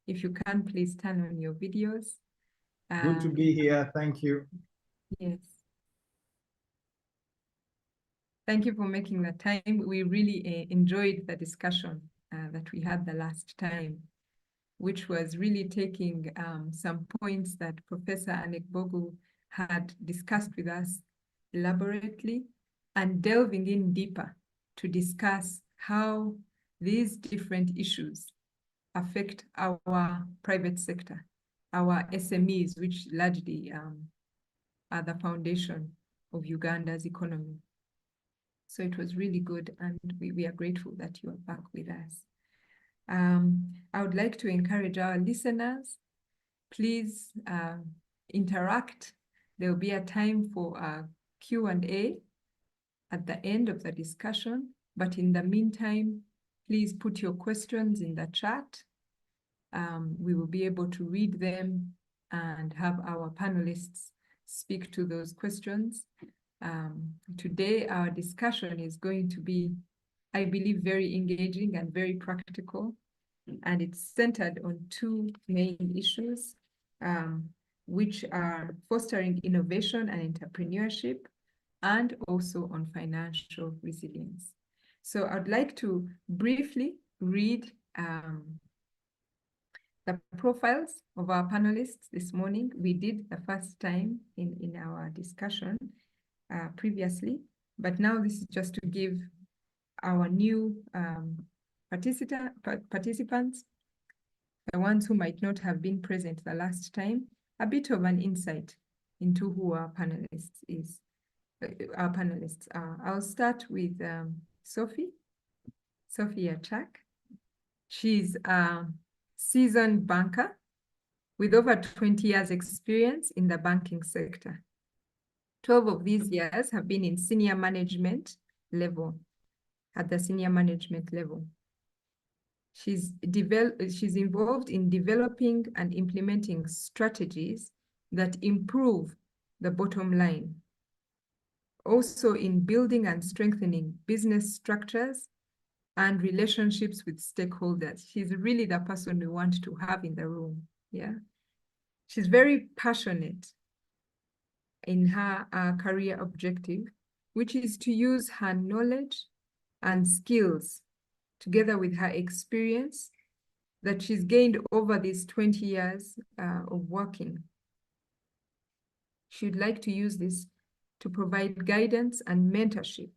If you can, please turn on your videos. Good to be here. Thank you. Yes. Thank you for making the time. We really enjoyed the discussion that we had the last time, which was really taking some points that Professor Anekbogu had discussed with us elaborately and delving in deeper to discuss how these different issues affect our private sector, our SMEs, which largely are the foundation of Uganda's economy. So it was really good, and we are grateful that you are back with us. I would like to encourage our listeners, please interact. There will be a time for a Q&A at the end of the discussion, but in the meantime, please put your questions in the chat. We will be able to read them and have our panelists speak to those questions. Today, our discussion is going to be, I believe, very engaging and very practical, and it's centered on two main issues, which are fostering innovation and entrepreneurship, and also on financial resilience. So I'd like to briefly read the profiles of our panelists this morning. We did the first time in our discussion previously, but now this is just to give our new participants, the ones who might not have been present the last time, a bit of an insight into who our panelists are. I'll start with Sophie Achak. She's a seasoned banker with over 20 years experience in the banking sector. 12 of these years have been in senior management level, at the senior management level. She's involved in developing and implementing strategies that improve the bottom line. Also in building and strengthening business structures and relationships with stakeholders. She's really the person we want to have in the room, yeah? She's very passionate in her career objective, which is to use her knowledge and skills together with her experience that she's gained over these 20 years of working. She'd like to use this to provide guidance and mentorship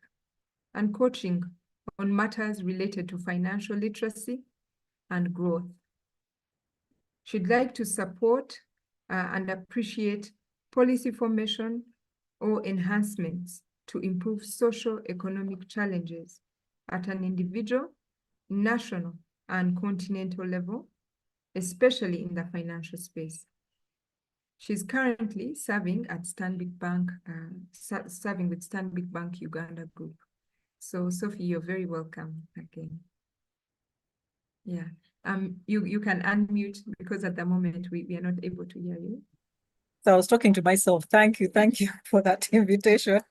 and coaching on matters related to financial literacy and growth. She'd like to support and appreciate policy formation or enhancements to improve socio-economic challenges at an individual, national, and continental level, especially in the financial space. She's currently serving at Stanbic Bank, serving with Stanbic Bank Uganda Group. So Sophie, you're very welcome again. Yeah, you can unmute because at the moment we are not able to hear you. So I was talking to myself. Thank you for that invitation.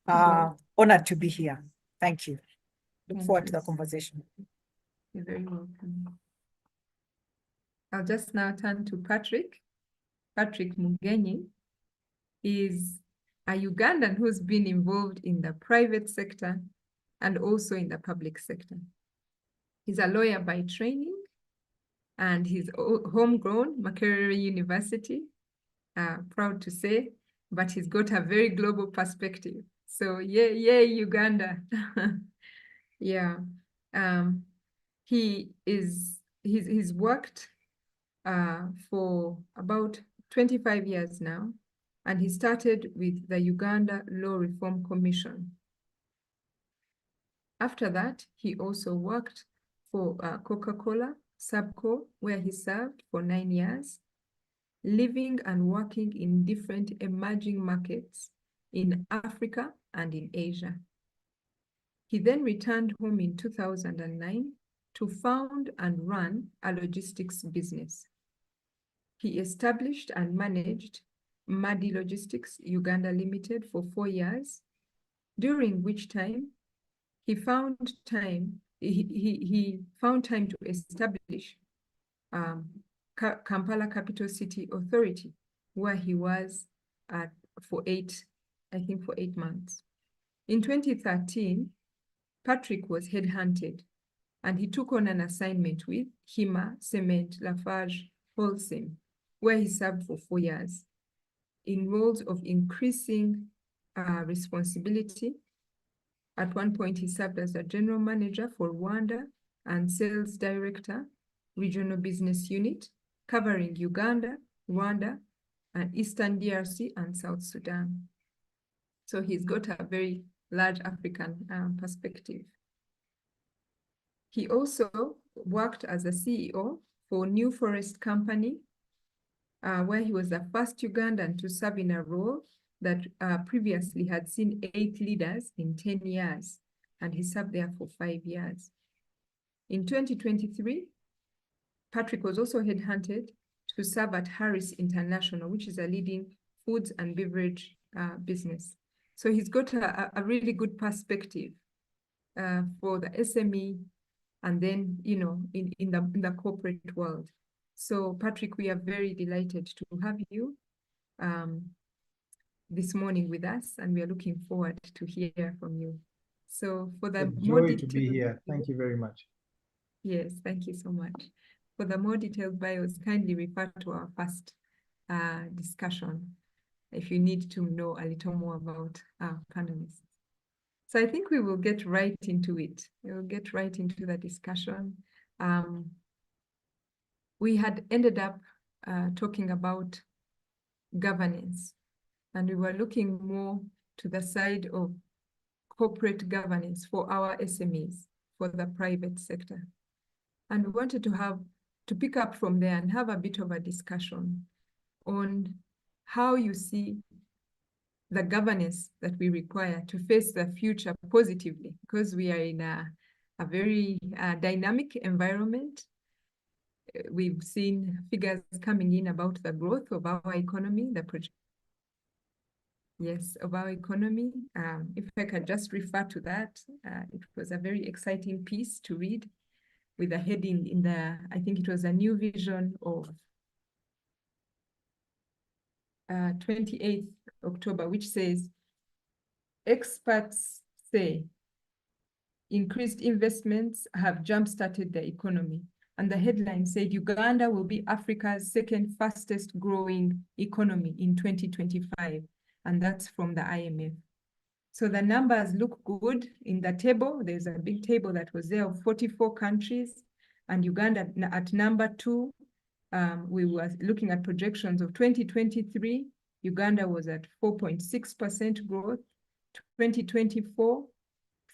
Honored to be here. Thank you. Look forward to the conversation. You're very welcome. I'll just now turn to Patrick. Patrick Mugenyi is a Ugandan who's been involved in the private sector and also in the public sector. He's a lawyer by training, and he's homegrown, Makerere University, proud to say, but he's got a very global perspective. So yay, Uganda. Yeah. He's worked for about 25 years now, and he started with the Uganda Law Reform Commission. After that, he also worked for Coca-Cola, Subco, where he served for 9 years, living and working in different emerging markets in Africa and in Asia. He then returned home in 2009 to found and run a logistics business. He established and managed Madi Logistics Uganda Limited for 4 years, during which time he found time to establish Kampala Capital City Authority, where he was for 8 months. In 2013, Patrick was headhunted and he took on an assignment with Hima Cement Lafarge Holcim, where he served for 4 years in roles of increasing responsibility. At one point, he served as a general manager for Rwanda and sales director, regional business unit, covering Uganda, Rwanda, and Eastern DRC and South Sudan. So he's got a very large African perspective. He also worked as a CEO for New Forest Company, where he was the first Ugandan to serve in a role that previously had seen 8 leaders in 10 years, and he served there for 5 years. In 2023, Patrick was also headhunted to serve at Harris International, which is a leading foods and beverage business. So he's got a really good perspective for the SME and then, you know, in the corporate world. So Patrick, we are very delighted to have you this morning with us, and we are looking forward to hear from you. So for the joy to be here. Thank you very much. Yes, thank you so much. For the more detailed bios, kindly refer to our first discussion if you need to know a little more about our panelists. So I think we will get right into it. We will get right into the discussion. We had ended up talking about governance, and we were looking more to the side of corporate governance for our SMEs, for the private sector. And we wanted to pick up from there and have a bit of a discussion on how you see the governance that we require to face the future positively, because we are in a very dynamic environment. We've seen figures coming in about the growth of our economy, of our economy. If I can just refer to that, it was a very exciting piece to read with a heading in I think it was a new vision of 28th October, which says, experts say increased investments have jump-started the economy. And the headline said, Uganda will be Africa's second fastest growing economy in 2025. And that's from the IMF. So the numbers look good in the table. There's a big table that was there of 44 countries, and Uganda at number 2. We were looking at projections of 2023. Uganda was at 4.6% growth, 2024,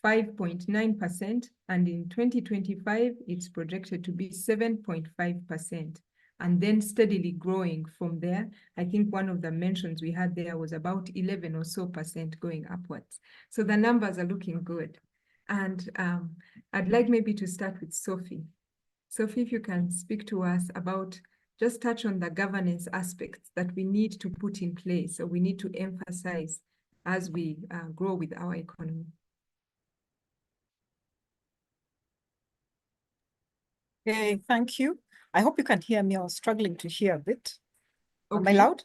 5.9%, and in 2025, it's projected to be 7.5%, and then steadily growing from there. I think one of the mentions we had there was about 11% or so going upwards. So the numbers are looking good. And I'd like maybe to start with Sophie. Sophie, if you can speak to us about, just touch on the governance aspects that we need to put in place, or we need to emphasize as we grow with our economy. Okay, thank you. I hope you can hear me. I was struggling to hear a bit. Okay. Am I loud?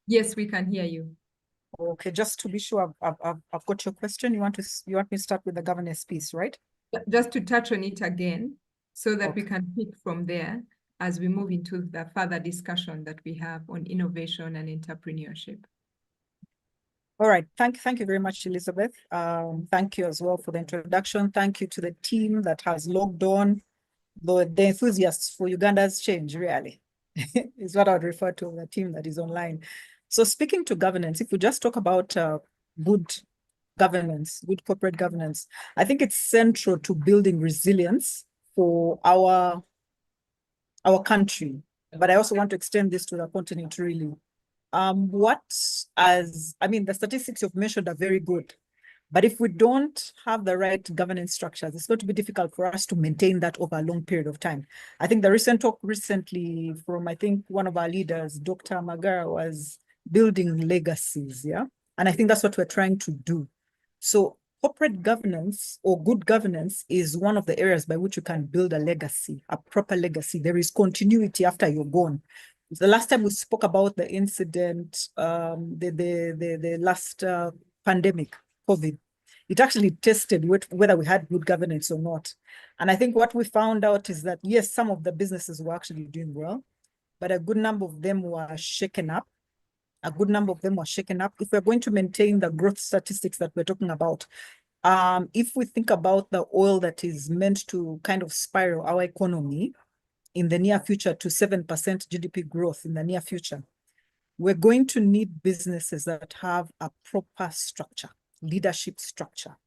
Yes, we can hear you. Okay, just to be sure, I've got your question. You want me to start with the governance piece, right? Just to touch on it again, so that Okay. we can pick from there as we move into the further discussion that we have on innovation and entrepreneurship. All right, thank you very much, Elizabeth. Thank you as well for the introduction. Thank you to the team that has logged on. The enthusiasts for Uganda's change, really, is what I would refer to, the team that is online. So speaking to governance, if we just talk about good governance, good corporate governance, I think it's central to building resilience for our country. But I also want to extend this to the continent, really. The statistics you've mentioned are very good. But if we don't have the right governance structures, it's going to be difficult for us to maintain that over a long period of time. I think the recent talk recently from, I think, one of our leaders, Dr. Magara, was building legacies, yeah? And I think that's what we're trying to do. So corporate governance or good governance is one of the areas by which you can build a legacy, a proper legacy. There is continuity after you're gone. The last time we spoke about the incident, the last pandemic, COVID, it actually tested whether we had good governance or not. And I think what we found out is that, yes, some of the businesses were actually doing well, but a good number of them were shaken up. If we're going to maintain the growth statistics that we're talking about, if we think about the oil that is meant to kind of spiral our economy in the near future to 7% GDP growth in the near future, we're going to need businesses that have a proper structure, leadership structure,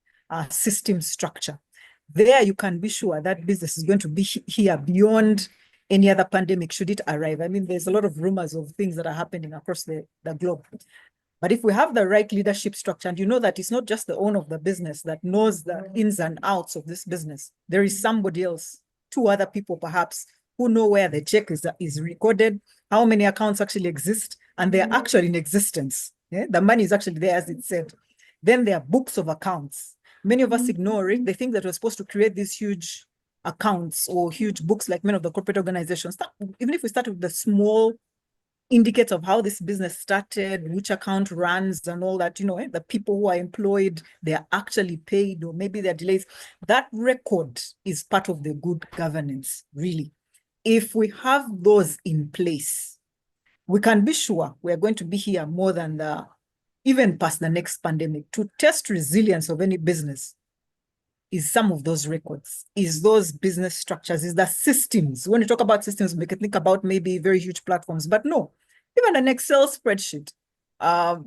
system structure. There you can be sure that business is going to be here beyond any other pandemic should it arrive. I mean, there's a lot of rumors of things that are happening across the globe. But if we have the right leadership structure, and you know that it's not just the owner of the business that knows the ins and outs of this business, there is somebody else, two other people perhaps, who know where the check is recorded, how many accounts actually exist, and they're actually in existence. Yeah? The money is actually there, as it said. Then there are books of accounts. Many of us ignore it. They think that we're supposed to create these huge accounts or huge books like many of the corporate organizations. Even if we start with the small indicator of how this business started, which account runs and all that, the people who are employed, they're actually paid, or maybe there are delays. That record is part of the good governance, really. If we have those in place, we can be sure we're going to be here more than even past the next pandemic. To test resilience of any business is some of those records, is those business structures, is the systems. When you talk about systems, we can think about maybe very huge platforms, but no, even an Excel spreadsheet,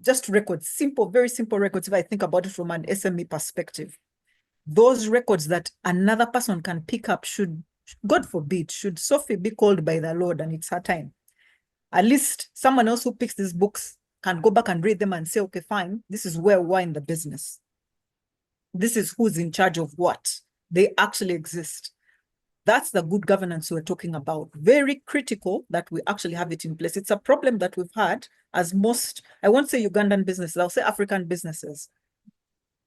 just records, simple, very simple records. If I think about it from an SME perspective, those records that another person can pick up should, God forbid, should Sophie be called by the Lord and it's her time, at least someone else who picks these books can go back and read them and say, okay, fine, this is where we're in the business. This is who's in charge of what. They actually exist. That's the good governance we're talking about. Very critical that we actually have it in place. It's a problem that we've had as most, I won't say Ugandan businesses, I'll say African businesses.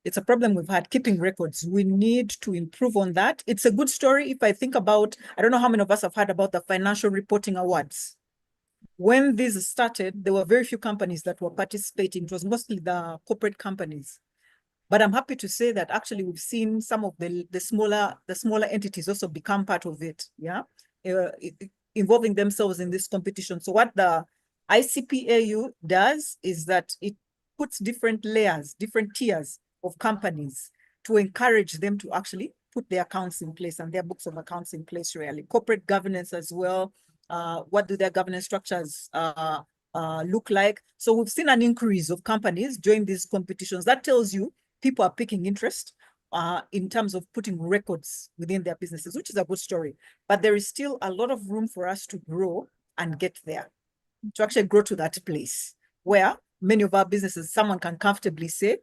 It's a problem we've had, keeping records. We need to improve on that. It's a good story. If I think about, I don't know how many of us have heard about the Financial Reporting Awards. When these started, there were very few companies that were participating. It was mostly the corporate companies. But I'm happy to say that actually we've seen some of the smaller entities also become part of it, involving themselves in this competition. So what the ICPAU does is that it puts different layers, different tiers of companies to encourage them to actually put their accounts in place and their books of accounts in place, really. Corporate governance as well. What do their governance structures look like? So we've seen an increase of companies join these competitions. That tells you people are picking interest in terms of putting records within their businesses, which is a good story. But there is still a lot of room for us to grow and get there, to actually grow to that place where many of our businesses, someone can comfortably say,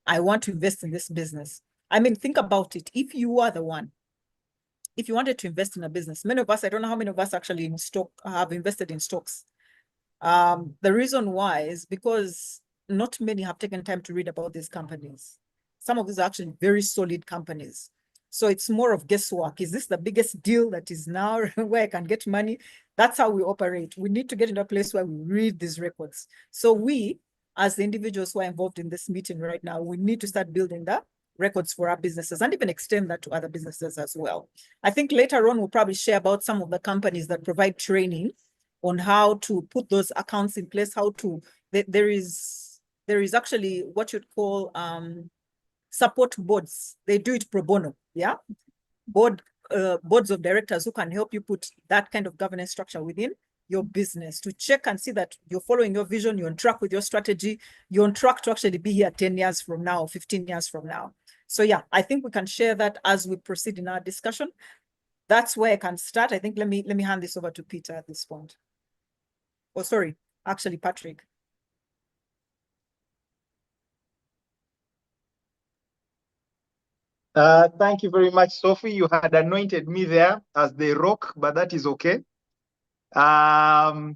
I want to invest in this business. I mean, think about it. If you are the one, if you wanted to invest in a business, many of us, I don't know how many of us actually have invested in stocks. The reason why is because not many have taken time to read about these companies. Some of these are actually very solid companies. So it's more of guesswork. Is this the biggest deal that is now where I can get money? That's how we operate. We need to get into a place where we read these records. So we, as the individuals who are involved in this meeting right now, we need to start building the records for our businesses and even extend that to other businesses as well. I think later on, we'll probably share about some of the companies that provide training on how to put those accounts in place, how to, there is actually what you'd call support boards. They do it pro bono, yeah? Boards of directors who can help you put that kind of governance structure within your business to check and see that you're following your vision, you're on track with your strategy, you're on track to actually be here 10 years from now, 15 years from now. So yeah, I think we can share that as we proceed in our discussion. That's where I can start. I think let me hand this over to Peter at this point. Oh, sorry, actually, Patrick. Thank you very much, Sophie. You had anointed me there as the rock, but that is okay. I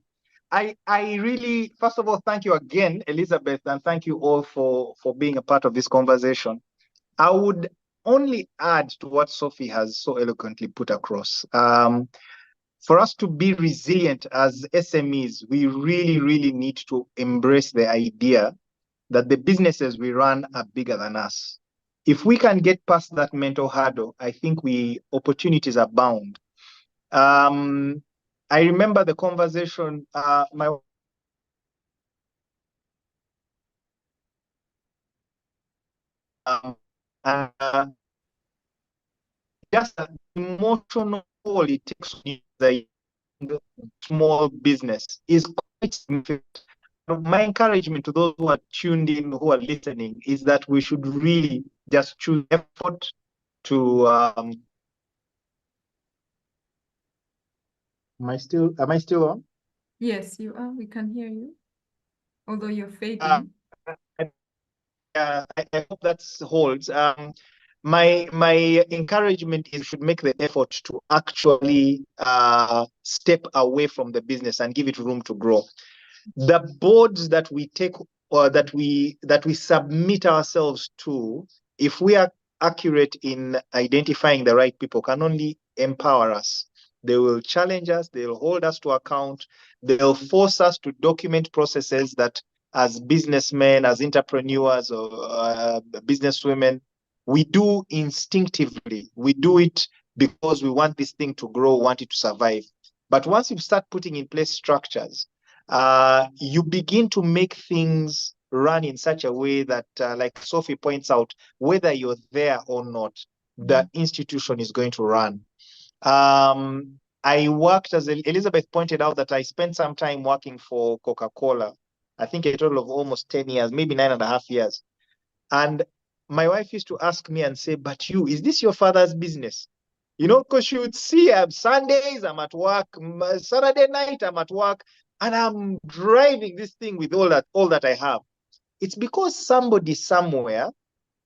really, first of all, thank you again, Elizabeth, and thank you all for being a part of this conversation. I would only add to what Sophie has so eloquently put across. For us to be resilient as SMEs, we really, really need to embrace the idea that the businesses we run are bigger than us. If we can get past that mental hurdle, I think opportunities abound. I remember the conversation, my just the emotional toll it takes on the small business is quite significant. My encouragement to those who are tuned in, who are listening, is that we should really just choose effort to am I still on? Yes, you are. We can hear you, although you're fading. I hope that holds. My encouragement is you should make the effort to actually step away from the business and give it room to grow. The boards that we take or that we submit ourselves to, if we are accurate in identifying the right people, can only empower us. They will challenge us, they'll hold us to account, they'll force us to document processes that as businessmen, as entrepreneurs, or businesswomen, we do instinctively. We do it because we want this thing to grow, want it to survive. But once you start putting in place structures, you begin to make things run in such a way that, like Sophie points out, whether you're there or not, the institution is going to run. I worked, as Elizabeth pointed out, that I spent some time working for Coca-Cola. I think a total of almost 10 years, maybe 9.5 years. And my wife used to ask me and say, but is this your father's business? You know, because she would see Sundays, I'm at work, Saturday night, I'm at work, and I'm driving this thing with all that I have. It's because somebody somewhere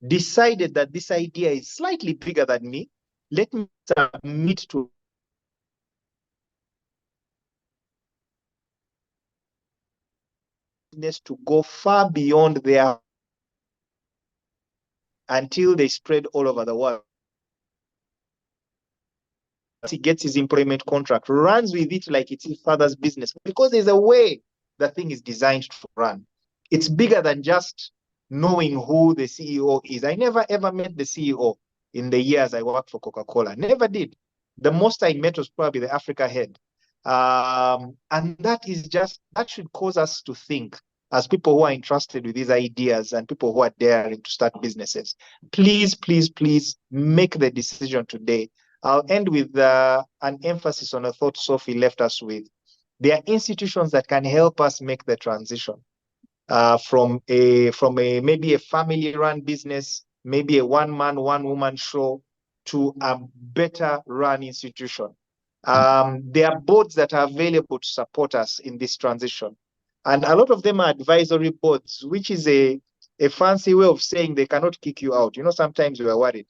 decided that this idea is slightly bigger than me. Let me submit to business to go far beyond their until they spread all over the world. He gets his employment contract, runs with it like it's his father's business, because there's a way the thing is designed to run. It's bigger than just knowing who the CEO is. I never ever met the CEO in the years I worked for Coca-Cola. Never did. The most I met was probably the Africa head. And that should cause us to think, as people who are entrusted with these ideas and people who are daring to start businesses. Please, please, please make the decision today. I'll end with an emphasis on a thought Sophie left us with. There are institutions that can help us make the transition from maybe a family-run business, maybe a one-man, one-woman show, to a better run institution. There are boards that are available to support us in this transition. And a lot of them are advisory boards, which is a fancy way of saying they cannot kick you out. You know, sometimes we are worried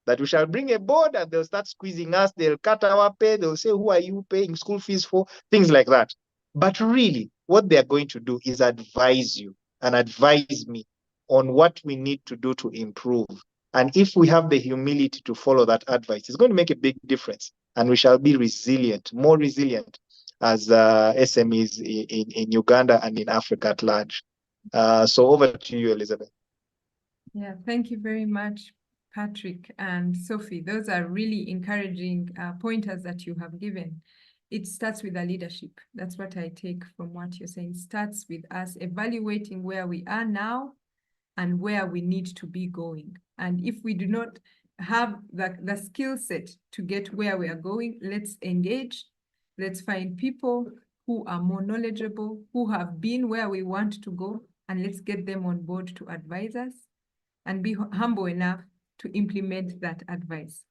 that we shall bring a board and they'll start squeezing us, they'll cut our pay, they'll say, who are you paying school fees for? Things like that. But really, what they're going to do is advise you and advise me on what we need to do to improve. And if we have the humility to follow that advice, it's going to make a big difference. And we shall be resilient, more resilient as SMEs in Uganda and in Africa at large. So over to you, Elizabeth. Yeah, thank you very much, Patrick and Sophie. Those are really encouraging pointers that you have given. It starts with the leadership. That's what I take from what you're saying. It starts with us evaluating where we are now and where we need to be going. And if we do not have the skill set to get where we are going, let's engage. Let's find people who are more knowledgeable, who have been where we want to go, and let's get them on board to advise us and be humble enough to implement that advice.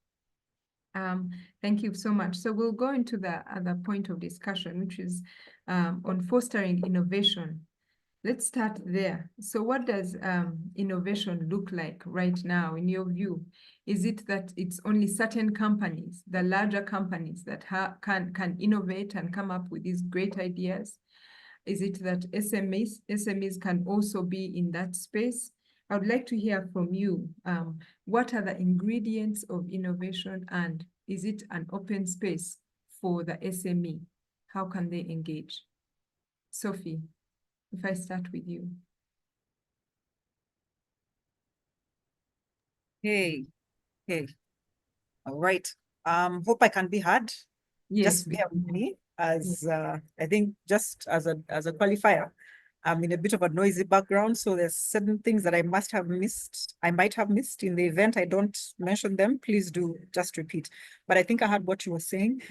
Thank you so much. So we'll go into the other point of discussion, which is on fostering innovation. Let's start there. So what does innovation look like right now, in your view? Is it that it's only certain companies, the larger companies, that can innovate and come up with these great ideas? Is it that SMEs can also be in that space? I would like to hear from you. What are the ingredients of innovation, and is it an open space for the SME? How can they engage? Sophie, if I start with you. Hey, all right. Hope I can be heard. Yes. Just bear with me as I think just as a qualifier, I'm in a bit of a noisy background, so there's certain things that I might have missed in the event I don't mention them. Please do just repeat. But I think I heard what you were saying.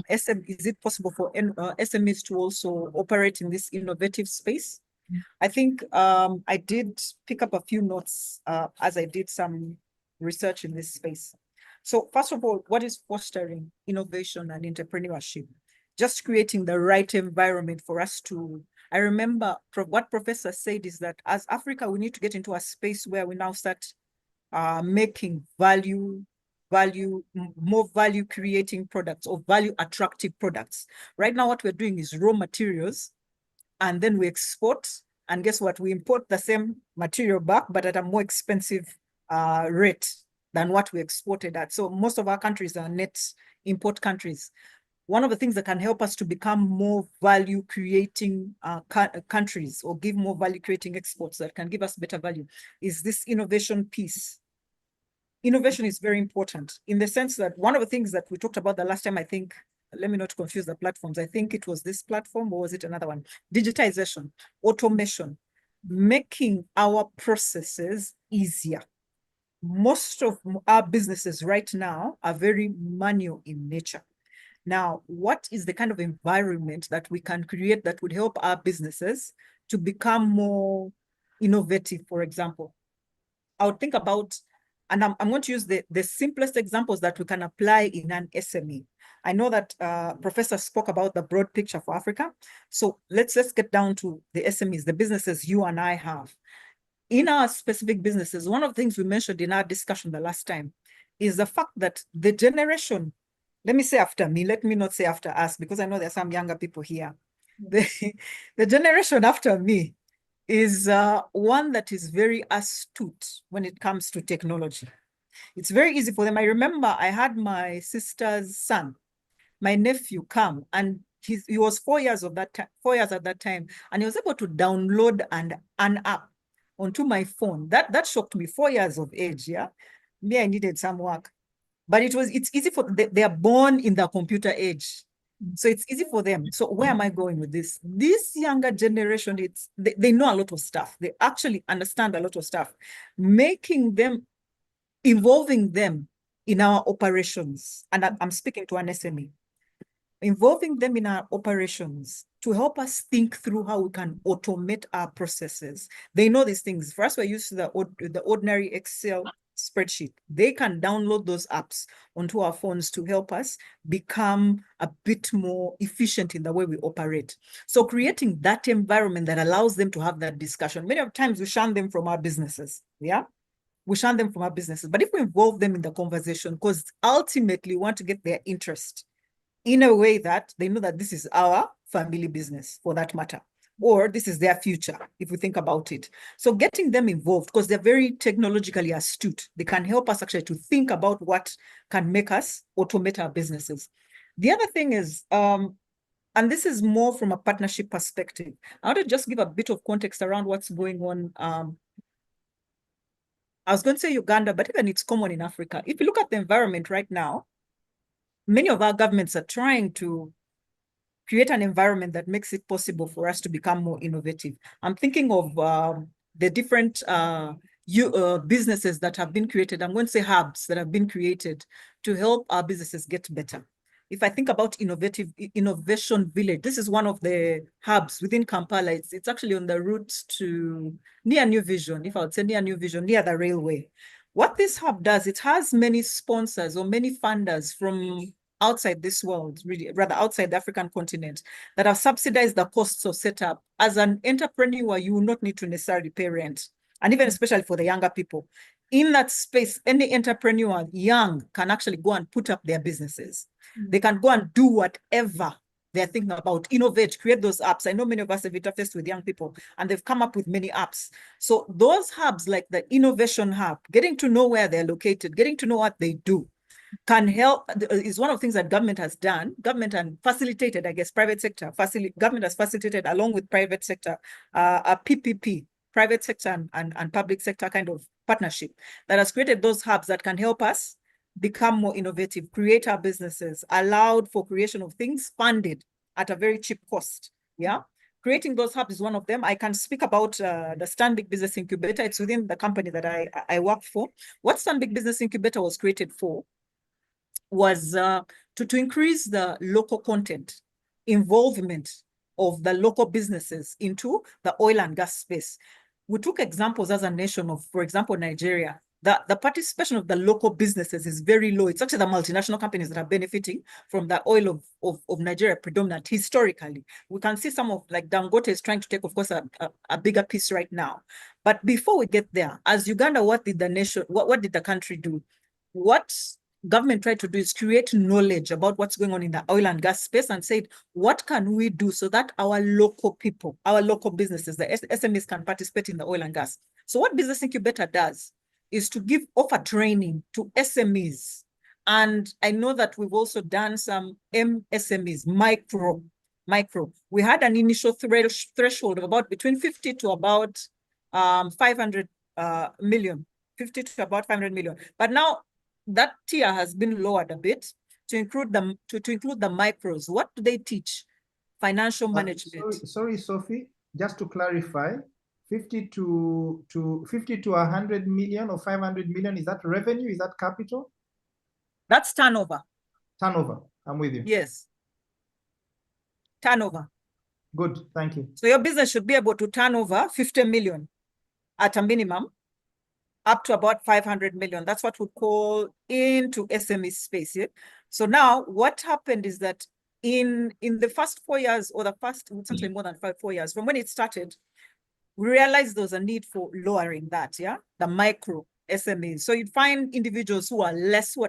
Is it possible for SMEs to also operate in this innovative space? I think I did pick up a few notes as I did some research in this space. So first of all, what is fostering innovation and entrepreneurship? Just creating the right environment for us to, I remember what Professor said is that as Africa, we need to get into a space where we now start making more value creating products or value attractive products. Right now, what we're doing is raw materials, and then we export, and guess what? We import the same material back, but at a more expensive rate than what we exported at. So most of our countries are net import countries. One of the things that can help us to become more value creating countries, or give more value creating exports that can give us better value, is this innovation piece. Innovation is very important in the sense that one of the things that we talked about the last time, I think, let me not confuse the platforms. I think it was this platform, or was it another one? Digitization, automation, making our processes easier. Most of our businesses right now are very manual in nature. Now, what is the kind of environment that we can create that would help our businesses to become more innovative, for example? I would think about, and I'm going to use the simplest examples that we can apply in an SME. I know that Professor spoke about the broad picture for Africa. So let's get down to the SMEs, the businesses you and I have. In our specific businesses, one of the things we mentioned in our discussion the last time is the fact that the generation, let me say after me, let me not say after us, because I know there are some younger people here. The generation after me is one that is very astute when it comes to technology. It's very easy for them. I remember I had my sister's son, my nephew, come, and he was 4 years at that time, and he was able to download an app onto my phone. That shocked me. 4 years of age, yeah. Me, I needed some work, but it's easy for they are born in the computer age. So it's easy for them. So where am I going with this? This younger generation, they know a lot of stuff. They actually understand a lot of stuff. Involving them in our operations. And I'm speaking to an SME. Involving them in our operations to help us think through how we can automate our processes. They know these things. For us, we're used to the ordinary Excel spreadsheet. They can download those apps onto our phones to help us become a bit more efficient in the way we operate. So creating that environment that allows them to have that discussion. Many of times we shun them from our businesses, yeah? We shun them from our businesses. But if we involve them in the conversation, because ultimately we want to get their interest in a way that they know that this is our family business, for that matter, or this is their future, if we think about it. So getting them involved, because they're very technologically astute, they can help us actually to think about what can make us automate our businesses. The other thing is, and this is more from a partnership perspective, I want to just give a bit of context around what's going on. I was going to say Uganda, but even it's common in Africa. If you look at the environment right now, many of our governments are trying to create an environment that makes it possible for us to become more innovative. I'm thinking of the different businesses that have been created. I'm going to say hubs that have been created to help our businesses get better. If I think about Innovation Village, this is one of the hubs within Kampala. It's actually on the route to near New Vision, if I would say near New Vision, near the railway. What this hub does, it has many sponsors or many funders from outside this world, really, rather outside the African continent, that have subsidized the costs of setup. As an entrepreneur, you will not need to necessarily pay rent. And even especially for the younger people. In that space, any entrepreneur young can actually go and put up their businesses. They can go and do whatever they're thinking about innovate, create those apps. I know many of us have interfaced with young people and they've come up with many apps. So those hubs like the innovation hub, getting to know where they're located, getting to know what they do, can help, is one of the things that government has done. Government and facilitated, I guess, private sector. Government has facilitated along with private sector, a PPP, private sector and public sector kind of partnership that has created those hubs that can help us become more innovative, create our businesses, allowed for creation of things funded at a very cheap cost. Yeah. Creating those hubs is one of them. I can speak about the Stanbic Business Incubator. It's within the company that I work for. What Stanbic Business Incubator was created for was to increase the local content, involvement of the local businesses into the oil and gas space. We took examples as a nation of, for example, Nigeria. The participation of the local businesses is very low. It's actually the multinational companies that are benefiting from the oil of Nigeria predominant historically. We can see some of, like Dangote is trying to take, of course, a bigger piece right now. But before we get there, as Uganda, what did the nation, what did the country do? What government tried to do is create knowledge about what's going on in the oil and gas space and said, what can we do so that our local people, our local businesses, the SMEs can participate in the oil and gas? So what Business Incubator does is to offer training to SMEs. And I know that we've also done some MSMEs, micro. We had an initial threshold of about between 50 to about 500 million, 50 to about 500 million. But now that tier has been lowered a bit to include them, to include the micros. What do they teach? Financial management. Sorry, Sophie, just to clarify, 50 to 100 million or 500 million, is that revenue? Is that capital? That's turnover. Turnover, I'm with you. Yes. Turnover. Good, thank you. So your business should be able to turn over 50 million at a minimum, up to about 500 million. That's what we call into SME space. Yeah? So now what happened is that in the first 4 years, or the first, it's actually more than 4 years, from when it started, we realized there was a need for lowering that, yeah, the micro SMEs. So you'd find individuals who are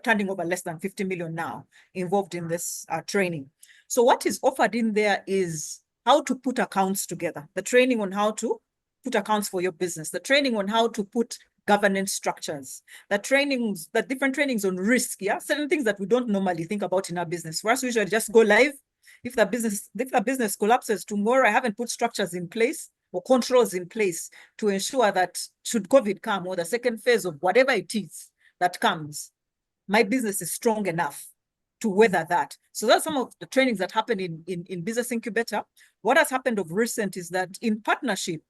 turning over less than 50 million now involved in this training. So what is offered in there is how to put accounts together, the training on how to put accounts for your business, the training on how to put governance structures, the different trainings on risk, yeah, certain things that we don't normally think about in our business. For us, we usually just go live. If the business collapses tomorrow, I haven't put structures in place or controls in place to ensure that should COVID come or the second phase of whatever it is that comes, my business is strong enough to weather that. So that's some of the trainings that happen in Business Incubator. What has happened of recent is that in partnership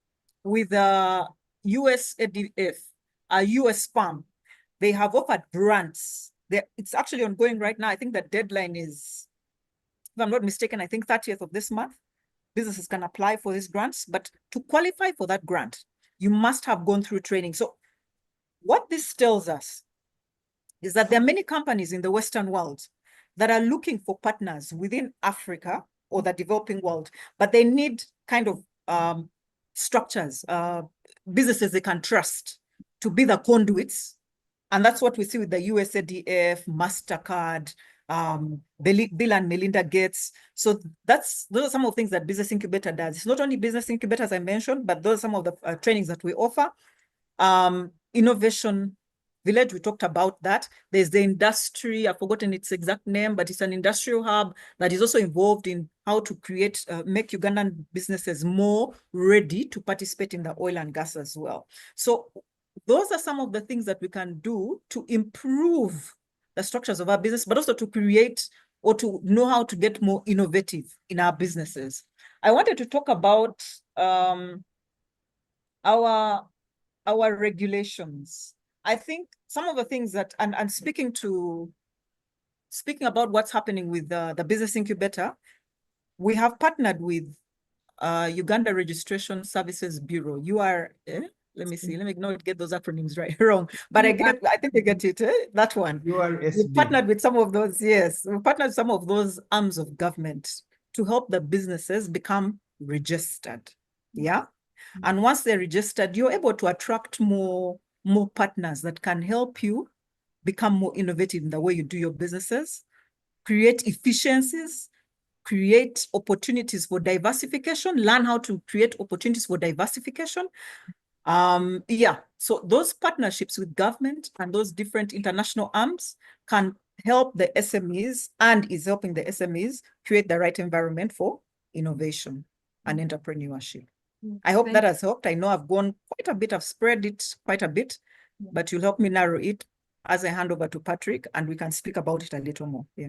with US ADF, US Farm, they have offered grants. It's actually ongoing right now. I think the deadline is, if I'm not mistaken, I think 30th of this month. Businesses can apply for these grants, but to qualify for that grant, you must have gone through training. So what this tells us is that there are many companies in the Western world that are looking for partners within Africa or the developing world, but they need kind of structures, businesses they can trust to be the conduits. And that's what we see with the USADF, MasterCard, Bill and Melinda Gates. So those are some of the things that Business Incubator does. It's not only Business Incubator, as I mentioned, but those are some of the trainings that we offer. Innovation Village, we talked about that. There's the industry, I've forgotten its exact name, but it's an industrial hub that is also involved in how to create, make Ugandan businesses more ready to participate in the oil and gas as well. So those are some of the things that we can do to improve the structures of our business, but also to create or to know how to get more innovative in our businesses. I wanted to talk about our regulations. I think some of the things that, and speaking about what's happening with the Business Incubator, we have partnered with Uganda Registration Services Bureau, let me see, let me not get those acronyms wrong, but I think you get it, that one. We partnered with some of those, yes, we partnered with some of those arms of government to help the businesses become registered, yeah? And once they're registered, you're able to attract more partners that can help you become more innovative in the way you do your businesses, create efficiencies, create opportunities for diversification, learn how to create opportunities for diversification. Yeah, so those partnerships with government and those different international arms can help the SMEs and is helping the SMEs create the right environment for innovation and entrepreneurship. I hope that has helped. I know I've gone quite a bit, I've spread it quite a bit, but you'll help me narrow it as I hand over to Patrick and we can speak about it a little more. Yeah.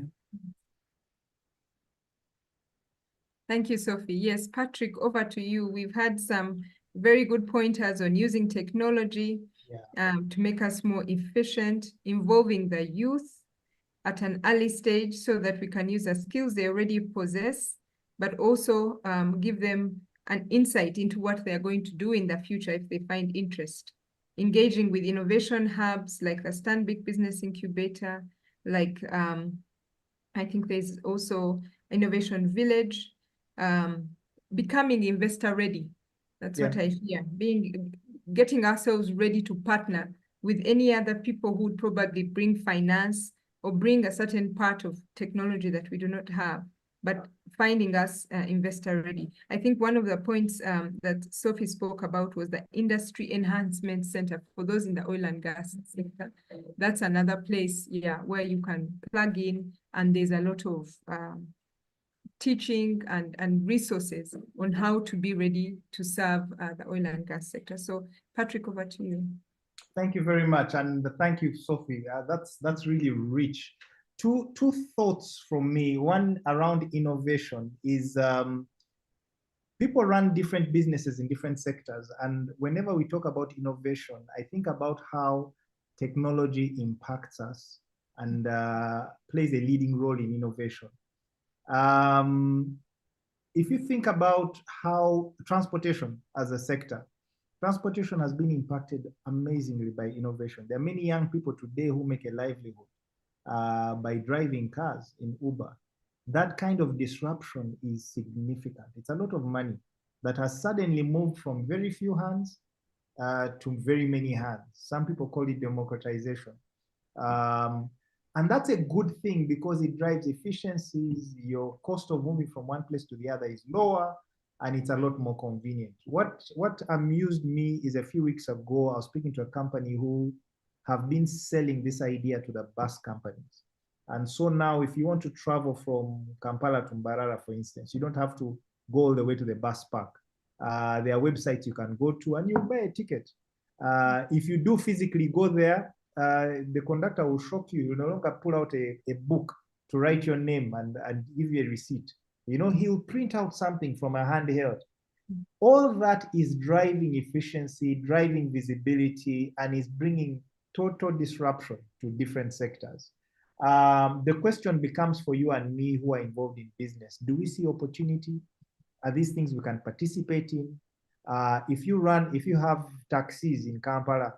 Thank you, Sophie. Yes, Patrick, over to you. We've had some very good pointers on using technology to make us more efficient, involving the youth at an early stage so that we can use the skills they already possess, but also give them an insight into what they're going to do in the future if they find interest. Engaging with innovation hubs like the Stanbic Business Incubator, like I think there's also Innovation Village, becoming investor ready. That's what I hear, getting ourselves ready to partner with any other people who would probably bring finance or bring a certain part of technology that we do not have, but finding us investor ready. I think one of the points that Sophie spoke about was the Industry Enhancement Center for those in the oil and gas sector. That's another place, where you can plug in, and there's a lot of teaching and resources on how to be ready to serve the oil and gas sector. So Patrick, over to you. Thank you very much, and thank you, Sophie. That's really rich. Two thoughts from me. One around innovation is people run different businesses in different sectors, and whenever we talk about innovation, I think about how technology impacts us and plays a leading role in innovation. If you think about how transportation as a sector, transportation has been impacted amazingly by innovation. There are many young people today who make a livelihood by driving cars in Uber. That kind of disruption is significant. It's a lot of money that has suddenly moved from very few hands to very many hands. Some people call it democratization. And that's a good thing because it drives efficiencies. Your cost of moving from one place to the other is lower, and it's a lot more convenient. What amused me is a few weeks ago, I was speaking to a company who have been selling this idea to the bus companies. And so now if you want to travel from Kampala to Mbarara, for instance, you don't have to go all the way to the bus park. There are websites you can go to and you buy a ticket. If you do physically go there, the conductor will shock you. You no longer pull out a book to write your name and give you a receipt. You know, he'll print out something from a handheld. All that is driving efficiency, driving visibility, and is bringing total disruption to different sectors. The question becomes for you and me who are involved in business. Do we see opportunity? Are these things we can participate in? If you have taxis in Kampala,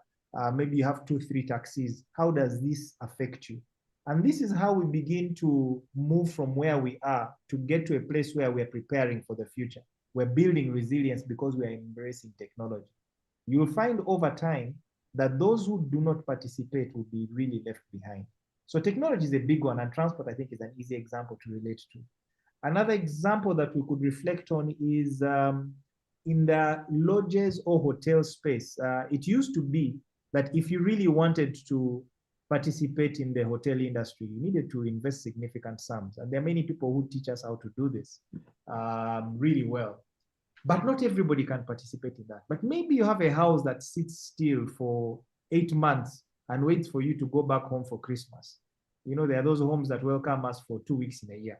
maybe you have 2-3 taxis, how does this affect you? And this is how we begin to move from where we are to get to a place where we're preparing for the future. We're building resilience because we're embracing technology. You'll find over time that those who do not participate will be really left behind. So technology is a big one, and transport, I think, is an easy example to relate to. Another example that we could reflect on is in the lodges or hotel space. It used to be that if you really wanted to participate in the hotel industry, you needed to invest significant sums. And there are many people who teach us how to do this really well. But not everybody can participate in that. But maybe you have a house that sits still for 8 months and waits for you to go back home for Christmas. You know, there are those homes that welcome us for 2 weeks in a year.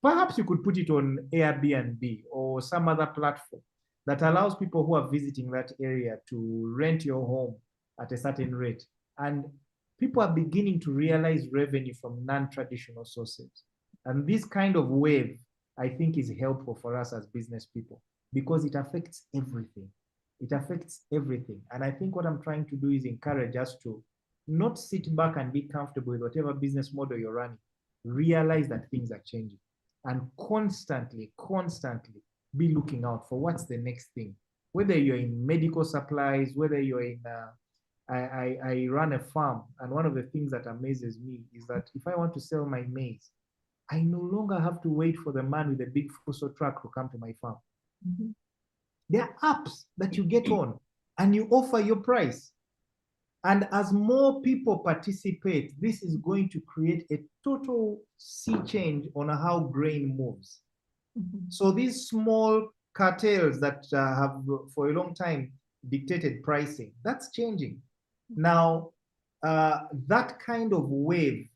Perhaps you could put it on Airbnb or some other platform that allows people who are visiting that area to rent your home at a certain rate. And people are beginning to realize revenue from non-traditional sources. And this kind of wave, I think, is helpful for us as business people because it affects everything. It affects everything. And I think what I'm trying to do is encourage us to not sit back and be comfortable with whatever business model you're running. Realize that things are changing and constantly be looking out for what's the next thing. Whether you're in medical supplies, whether you're in, I run a farm, and one of the things that amazes me is that if I want to sell my maize, I no longer have to wait for the man with the big fuso truck to come to my farm. Mhm. There are apps that you get on and you offer your price. And as more people participate, this is going to create a total sea change on how grain moves. Mhm. So these small cartels that have for a long time dictated pricing, that's changing. Now, that kind of wave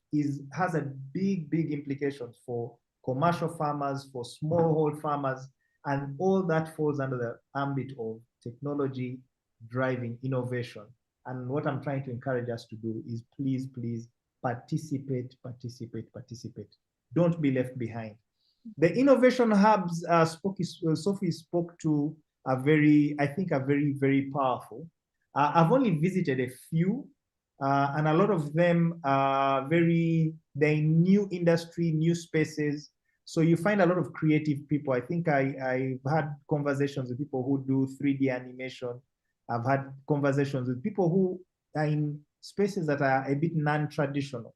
has a big implications for commercial farmers, for smallhold farmers, and all that falls under the ambit of technology driving innovation. And what I'm trying to encourage us to do is please participate. Don't be left behind. The innovation hubs Sophie spoke to are I think are very powerful. I've only visited a few, and a lot of them are they're in new industry, new spaces. So you find a lot of creative people. I think I've had conversations with people who do 3D animation. I've had conversations with people who are in spaces that are a bit non-traditional.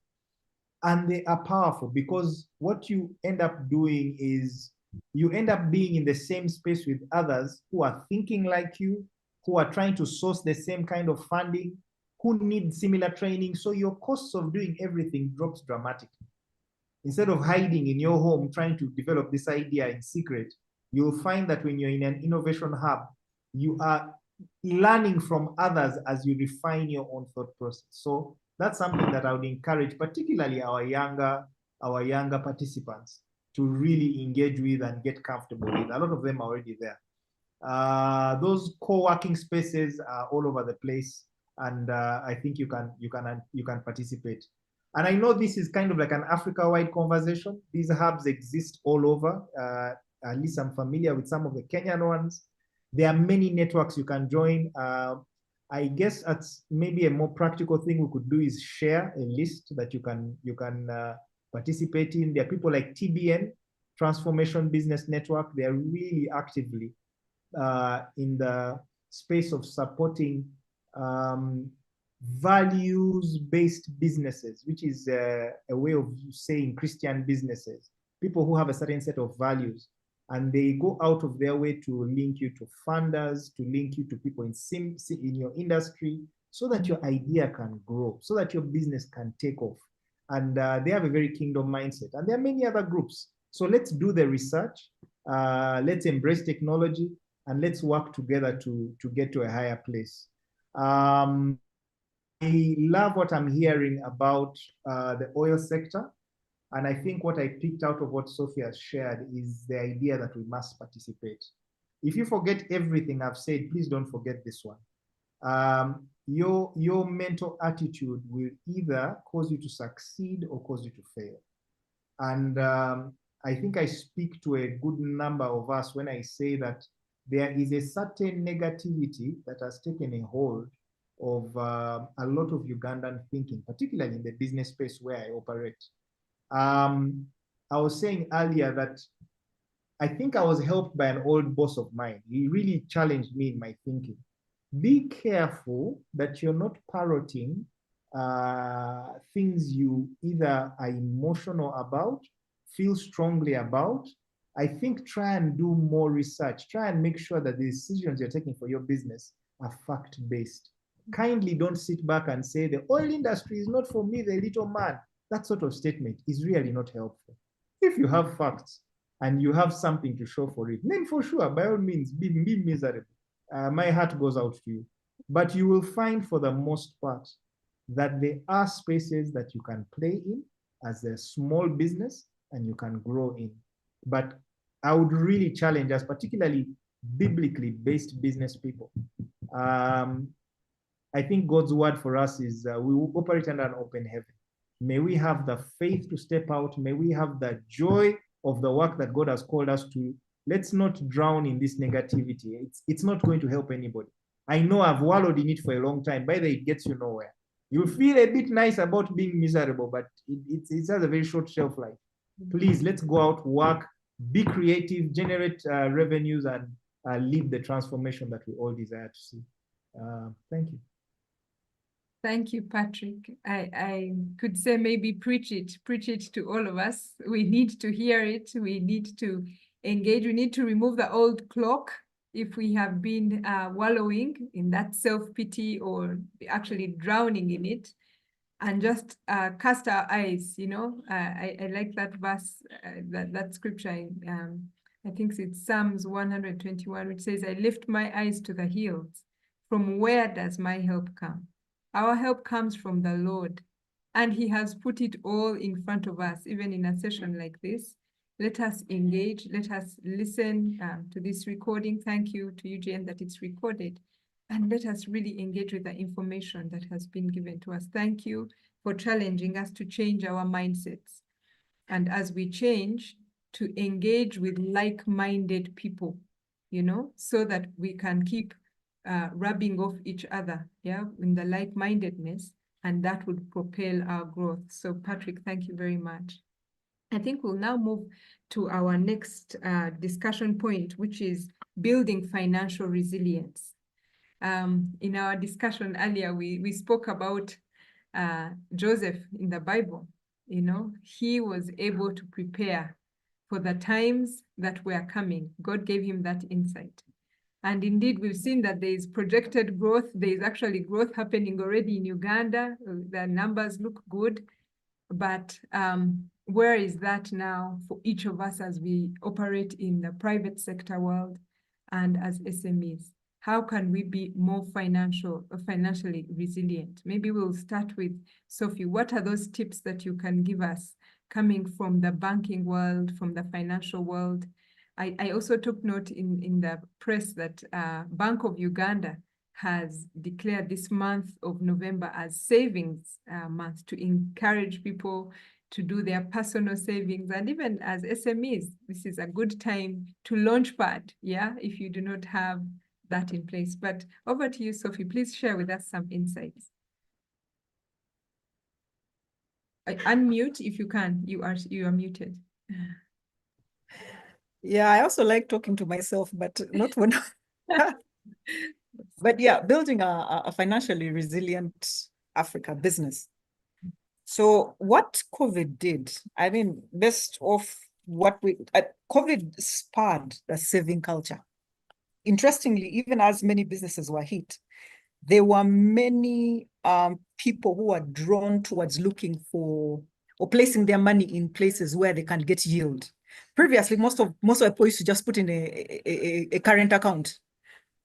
And they are powerful because what you end up doing is you end up being in the same space with others who are thinking like you, who are trying to source the same kind of funding, who need similar training. So your costs of doing everything drops dramatically. Instead of hiding in your home trying to develop this idea in secret, you'll find that when you're in an innovation hub, you are learning from others as you refine your own thought process. So that's something that I would encourage, particularly our younger participants, to really engage with and get comfortable with. A lot of them are already there. Those co-working spaces are all over the place, and I think you can participate. And I know this is kind of like an Africa-wide conversation. These hubs exist all over. At least I'm familiar with some of the Kenyan ones. There are many networks you can join. I guess that's maybe a more practical thing we could do is share a list that you can participate in. There are people like TBN, Transformation Business Network. They are really actively in the space of supporting values-based businesses, which is a way of saying Christian businesses, people who have a certain set of values, and they go out of their way to link you to funders, to link you to people in your industry, so that your idea can grow, so that your business can take off. And they have a very kingdom mindset. And there are many other groups. So let's do the research, let's embrace technology, and let's work together to get to a higher place. I love what I'm hearing about the oil sector. And I think what I picked out of what Sophie has shared is the idea that we must participate. If you forget everything I've said, please don't forget this one. Your mental attitude will either cause you to succeed or cause you to fail. And I think I speak to a good number of us when I say that there is a certain negativity that has taken a hold of a lot of Ugandan thinking, particularly in the business space where I operate. I was saying earlier that I think I was helped by an old boss of mine. He really challenged me in my thinking. Be careful that you're not parroting things you either are emotional about, feel strongly about. I think try and do more research. Try and make sure that the decisions you're taking for your business are fact-based. Kindly don't sit back and say the oil industry is not for me, the little man. That sort of statement is really not helpful. If you have facts and you have something to show for it, then for sure, by all means, be miserable. My heart goes out to you. But you will find for the most part that there are spaces that you can play in as a small business and you can grow in. But I would really challenge us, particularly biblically based business people. I think God's word for us is we will operate under an open heaven. May we have the faith to step out. May we have the joy of the work that God has called us to. Let's not drown in this negativity. It's not going to help anybody. I know I've wallowed in it for a long time. By the way, it gets you nowhere. You'll feel a bit nice about being miserable, but it has a very short shelf life. Please, let's go out, work, be creative, generate revenues, and lead the transformation that we all desire to see. Thank you. Thank you, Patrick. I could say maybe preach it to all of us. We need to hear it. We need to engage. We need to remove the old clock if we have been wallowing in that self-pity or actually drowning in it, and just cast our eyes, you know. I like that verse, that scripture in, I think it's Psalms 121, which says, I lift my eyes to the hills. From where does my help come? Our help comes from the Lord, and he has put it all in front of us, even in a session like this. Let us engage, let us listen to this recording. Thank you to Eugene that it's recorded. And let us really engage with the information that has been given to us. Thank you for challenging us to change our mindsets. And as we change, to engage with like-minded people, you know, so that we can keep rubbing off each other, yeah, in the like-mindedness, and that would propel our growth. So Patrick, thank you very much. I think we'll now move to our next discussion point, which is building financial resilience. In our discussion earlier, we spoke about Joseph in the Bible. You know, he was able to prepare for the times that were coming. God gave him that insight. And indeed, we've seen that there is projected growth. There is actually growth happening already in Uganda. The numbers look good. But where is that now for each of us as we operate in the private sector world and as SMEs? How can we be more financially resilient? Maybe we'll start with Sophie. What are those tips that you can give us coming from the banking world, from the financial world? I also took note in the press that Bank of Uganda has declared this month of November as savings month to encourage people to do their personal savings. And even as SMEs, this is a good time to launch pad, yeah, if you do not have that in place. But over to you, Sophie. Please share with us some insights. Unmute if you can. You are muted. Yeah, I also like talking to myself, but not when. But yeah, building a financially resilient Africa business. So what COVID did, I mean, based off what COVID spurred the saving culture. Interestingly, even as many businesses were hit, there were many people who are drawn towards looking for or placing their money in places where they can get yield. Previously, most of people used to just put in a current account.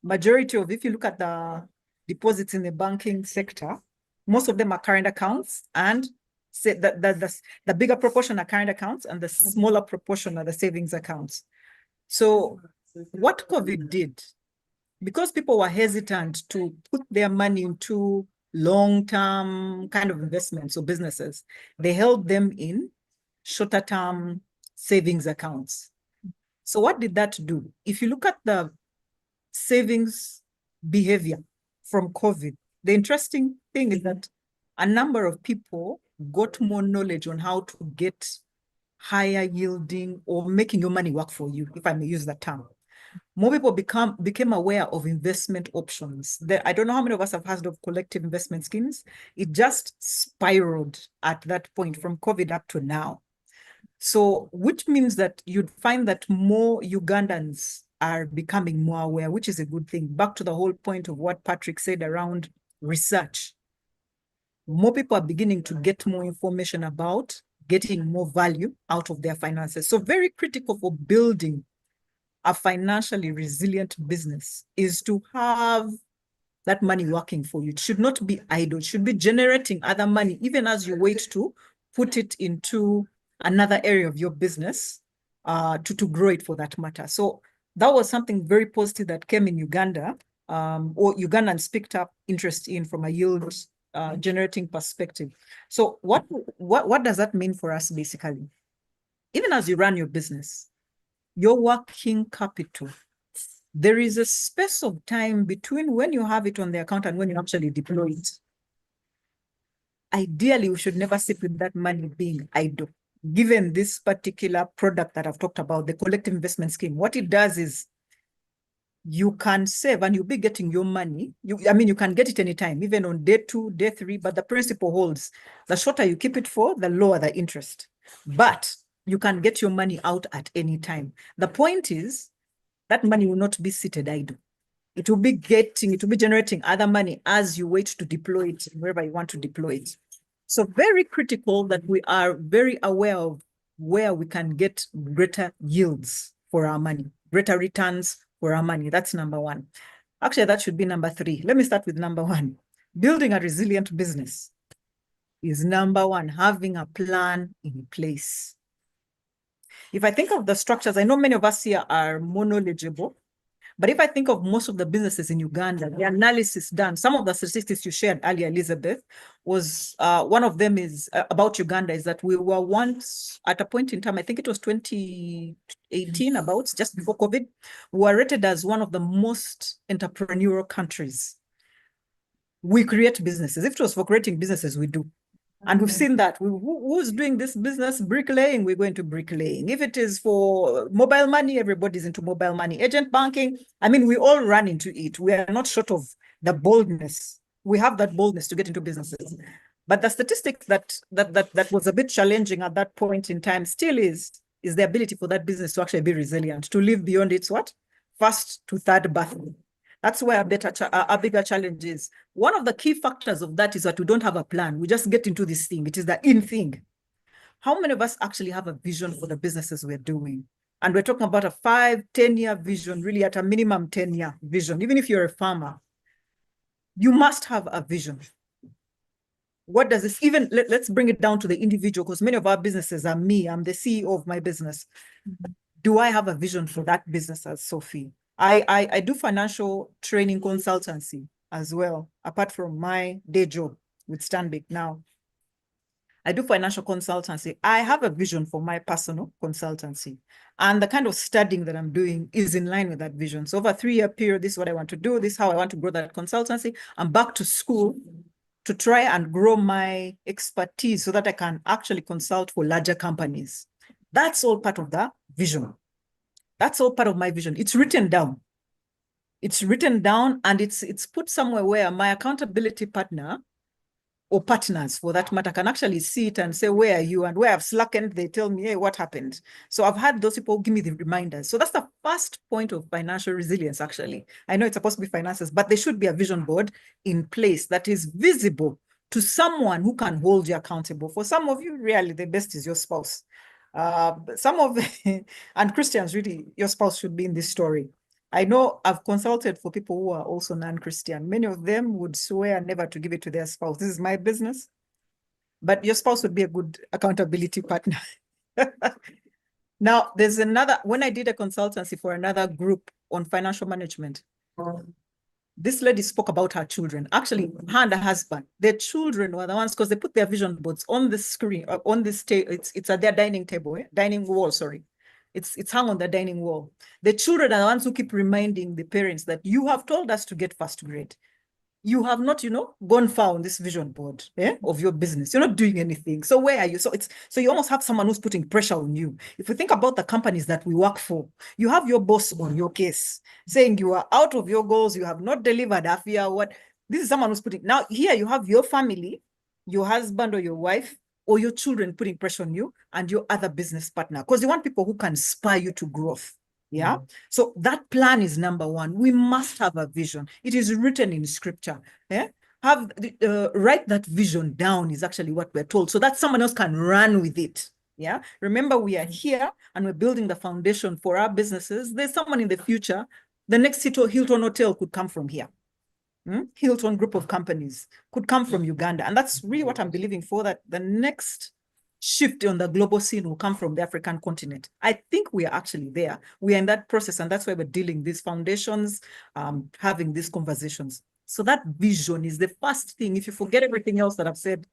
Majority of, if you look at the deposits in the banking sector, most of them are current accounts, and say that the bigger proportion are current accounts and the smaller proportion are the savings accounts. So what COVID did, because people were hesitant to put their money into long-term kind of investments or businesses, they held them in shorter-term savings accounts. So what did that do? If you look at the savings behavior from COVID, the interesting thing is that a number of people got more knowledge on how to get higher yielding or making your money work for you, if I may use that term. More people became aware of investment options. I don't know how many of us have heard of collective investment schemes. It just spiraled at that point from COVID up to now. So, which means that you'd find that more Ugandans are becoming more aware, which is a good thing. Back to the whole point of what Patrick said around research. More people are beginning to get more information about getting more value out of their finances. So very critical for building a financially resilient business is to have that money working for you. It should not be idle. It should be generating other money, even as you wait to put it into another area of your business to grow it for that matter. So that was something very positive that came in Uganda, or Ugandans picked up interest in from a yield generating perspective. So what does that mean for us basically? Even as you run your business, your working capital, there is a space of time between when you have it on the account and when you actually deploy it. Ideally, we should never sit with that money being idle. Given this particular product that I've talked about, the collective investment scheme, what it does is you can save and you'll be getting your money. You can get it anytime, even on day 2, day 3, but the principle holds. The shorter you keep it for, the lower the interest. But you can get your money out at any time. The point is that money will not be seated idle. It will be generating other money as you wait to deploy it wherever you want to deploy it. So very critical that we are very aware of where we can get greater yields for our money, greater returns for our money. That's number 1. Actually, that should be number 3. Let me start with number 1. Building a resilient business is number 1, having a plan in place. If I think of the structures, I know many of us here are more knowledgeable, but if I think of most of the businesses in Uganda, the analysis done, some of the statistics you shared earlier, Elizabeth, was one of them is about Uganda, is that we were once at a point in time, I think it was 2018, about just before COVID, we were rated as one of the most entrepreneurial countries. We create businesses. If it was for creating businesses, we do. And we've seen that. Who's doing this business? Bricklaying, we're going to bricklaying. If it is for mobile money, everybody's into mobile money. Agent banking, we all run into it. We are not short of the boldness. We have that boldness to get into businesses. But the statistics that was a bit challenging at that point in time still is the ability for that business to actually be resilient, to live beyond its first to third birthday. That's where a bigger challenge is. One of the key factors of that is that we don't have a plan. We just get into this thing. It is the in thing. How many of us actually have a vision for the businesses we're doing? And we're talking about a 5-10-year vision, really at a minimum 10-year vision. Even if you're a farmer, you must have a vision. What does this, even let's bring it down to the individual, because many of our businesses are me. I'm the CEO of my business. Do I have a vision for that business as Sophie? I do financial training consultancy as well, apart from my day job with Stanbic now. I do financial consultancy. I have a vision for my personal consultancy. And the kind of studying that I'm doing is in line with that vision. So over a 3-year period, this is what I want to do. This is how I want to grow that consultancy. I'm back to school to try and grow my expertise so that I can actually consult for larger companies. That's all part of the vision. That's all part of my vision. It's written down. It's written down and it's put somewhere where my accountability partner or partners for that matter can actually see it and say, where are you? And where I've slackened, they tell me, hey, what happened? So I've had those people give me the reminders. So that's the first point of financial resilience, actually. I know it's supposed to be finances, but there should be a vision board in place that is visible to someone who can hold you accountable. For some of you, really, the best is your spouse. And Christians, really, your spouse should be in this story. I know I've consulted for people who are also non-Christian. Many of them would swear never to give it to their spouse. This is my business. But your spouse would be a good accountability partner. Now, there's another, when I did a consultancy for another group on financial management, this lady spoke about her children. Actually, her and her husband, their children were the ones, because they put their vision boards on the screen, on this table. It's at their dining table, dining wall, sorry. It's hung on the dining wall. The children are the ones who keep reminding the parents that you have told us to get first grade. You have not, gone far on this vision board of your business. You're not doing anything. So where are you? So you almost have someone who's putting pressure on you. If you think about the companies that we work for, you have your boss on your case saying you are out of your goals. You have not delivered half year. What? This is someone who's putting, now here you have your family, your husband or your wife, or your children putting pressure on you and your other business partner, because you want people who can inspire you to growth. Yeah. So that plan is number one. We must have a vision. It is written in scripture. Yeah. Write that vision down is actually what we're told, so that someone else can run with it. Yeah. Remember, we are here and we're building the foundation for our businesses. There's someone in the future. The next Hilton Hotel could come from here. Hilton group of companies could come from Uganda. And that's really what I'm believing for, that the next shift on the global scene will come from the African continent. I think we are actually there. We are in that process, and that's why we're dealing these foundations, having these conversations. So that vision is the first thing. If you forget everything else that I've said,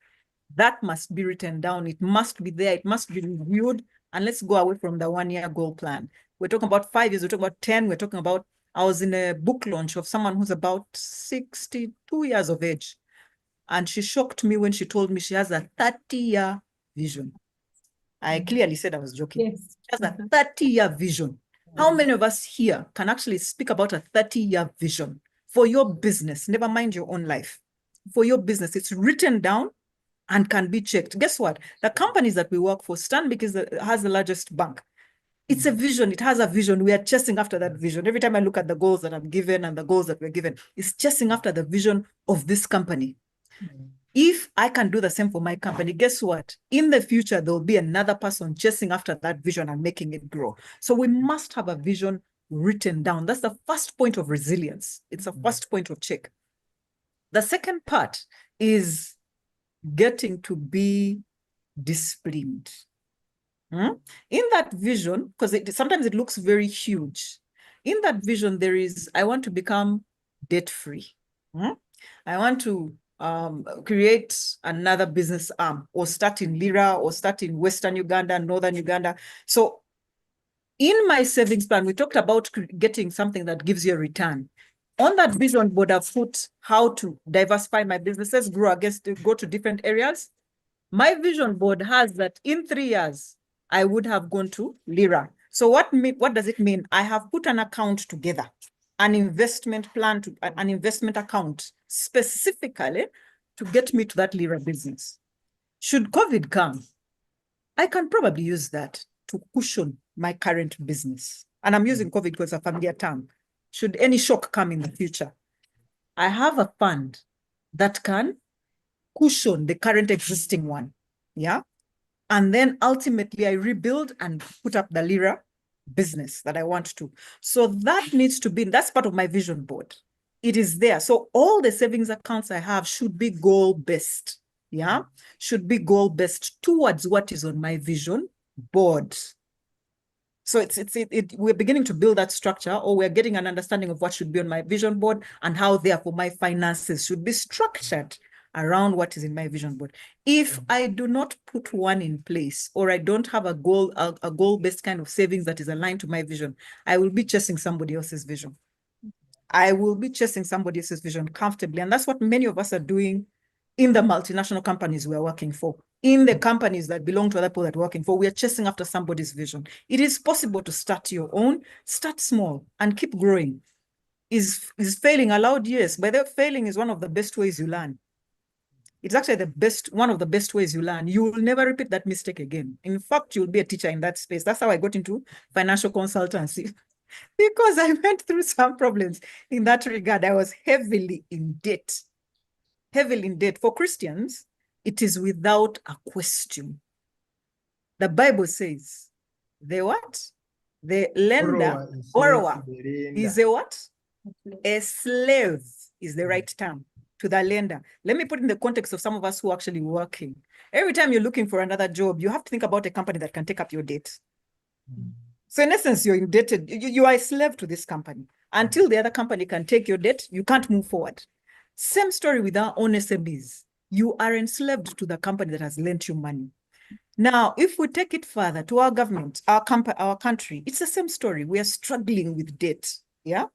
that must be written down. It must be there. It must be reviewed. And let's go away from the 1-year goal plan. We're talking about 5 years. We're talking about 10. We're talking about, I was in a book launch of someone who's about 62 years of age. And she shocked me when she told me she has a 30-year vision. I clearly said I was joking. Yes. She has a 30-year vision. How many of us here can actually speak about a 30-year vision for your business? Never mind your own life. For your business, it's written down and can be checked. Guess what? The companies that we work for, Stanbic has the largest bank. It's a vision. It has a vision. We are chasing after that vision. Every time I look at the goals that I'm given and the goals that we're given, it's chasing after the vision of this company. If I can do the same for my company, guess what? In the future, there'll be another person chasing after that vision and making it grow. So we must have a vision written down. That's the first point of resilience. It's a first point of check. The second part is getting to be disciplined. In that vision, because sometimes it looks very huge. In that vision, there is, I want to become debt-free. I want to create another business arm, or start in Lira, or start in Western Uganda, Northern Uganda. So in my savings plan, we talked about getting something that gives you a return. On that vision board, I've put how to diversify my businesses, go to different areas. My vision board has that in 3 years, I would have gone to Lira. So what does it mean? I have put an account together, an investment plan, an investment account specifically to get me to that Lira business. Should COVID come, I can probably use that to cushion my current business. And I'm using COVID because it's a familiar term. Should any shock come in the future, I have a fund that can cushion the current existing one. Yeah. And then ultimately I rebuild and put up the Lira business that I want to. So that needs to be, that's part of my vision board. It is there. So all the savings accounts I have should be goal-based. Yeah. Should be goal-based towards what is on my vision board. So we're beginning to build that structure, or we're getting an understanding of what should be on my vision board and how therefore my finances should be structured around what is in my vision board. If I do not put one in place, or I don't have a goal-based kind of savings that is aligned to my vision, I will be chasing somebody else's vision. I will be chasing somebody else's vision comfortably. And that's what many of us are doing in the multinational companies we're working for. In the companies that belong to other people that we're working for, we are chasing after somebody's vision. It is possible to start your own, start small, and keep growing. Is failing allowed? Yes, but failing is one of the best ways you learn. It's actually one of the best ways you learn. You will never repeat that mistake again. In fact, you'll be a teacher in that space. That's how I got into financial consultancy, because I went through some problems in that regard. I was heavily in debt. Heavily in debt. For Christians, it is without a question. The Bible says, the what? The lender, borrower is a what? A slave is the right term to the lender. Let me put in the context of some of us who are actually working. Every time you're looking for another job, you have to think about a company that can take up your debt. So in essence, you're indebted. You are a slave to this company. Until the other company can take your debt, you can't move forward. Same story with our own SMEs. You are enslaved to the company that has lent you money. Now, if we take it further to our government, our country, it's the same story. We are struggling with debt. Yeah,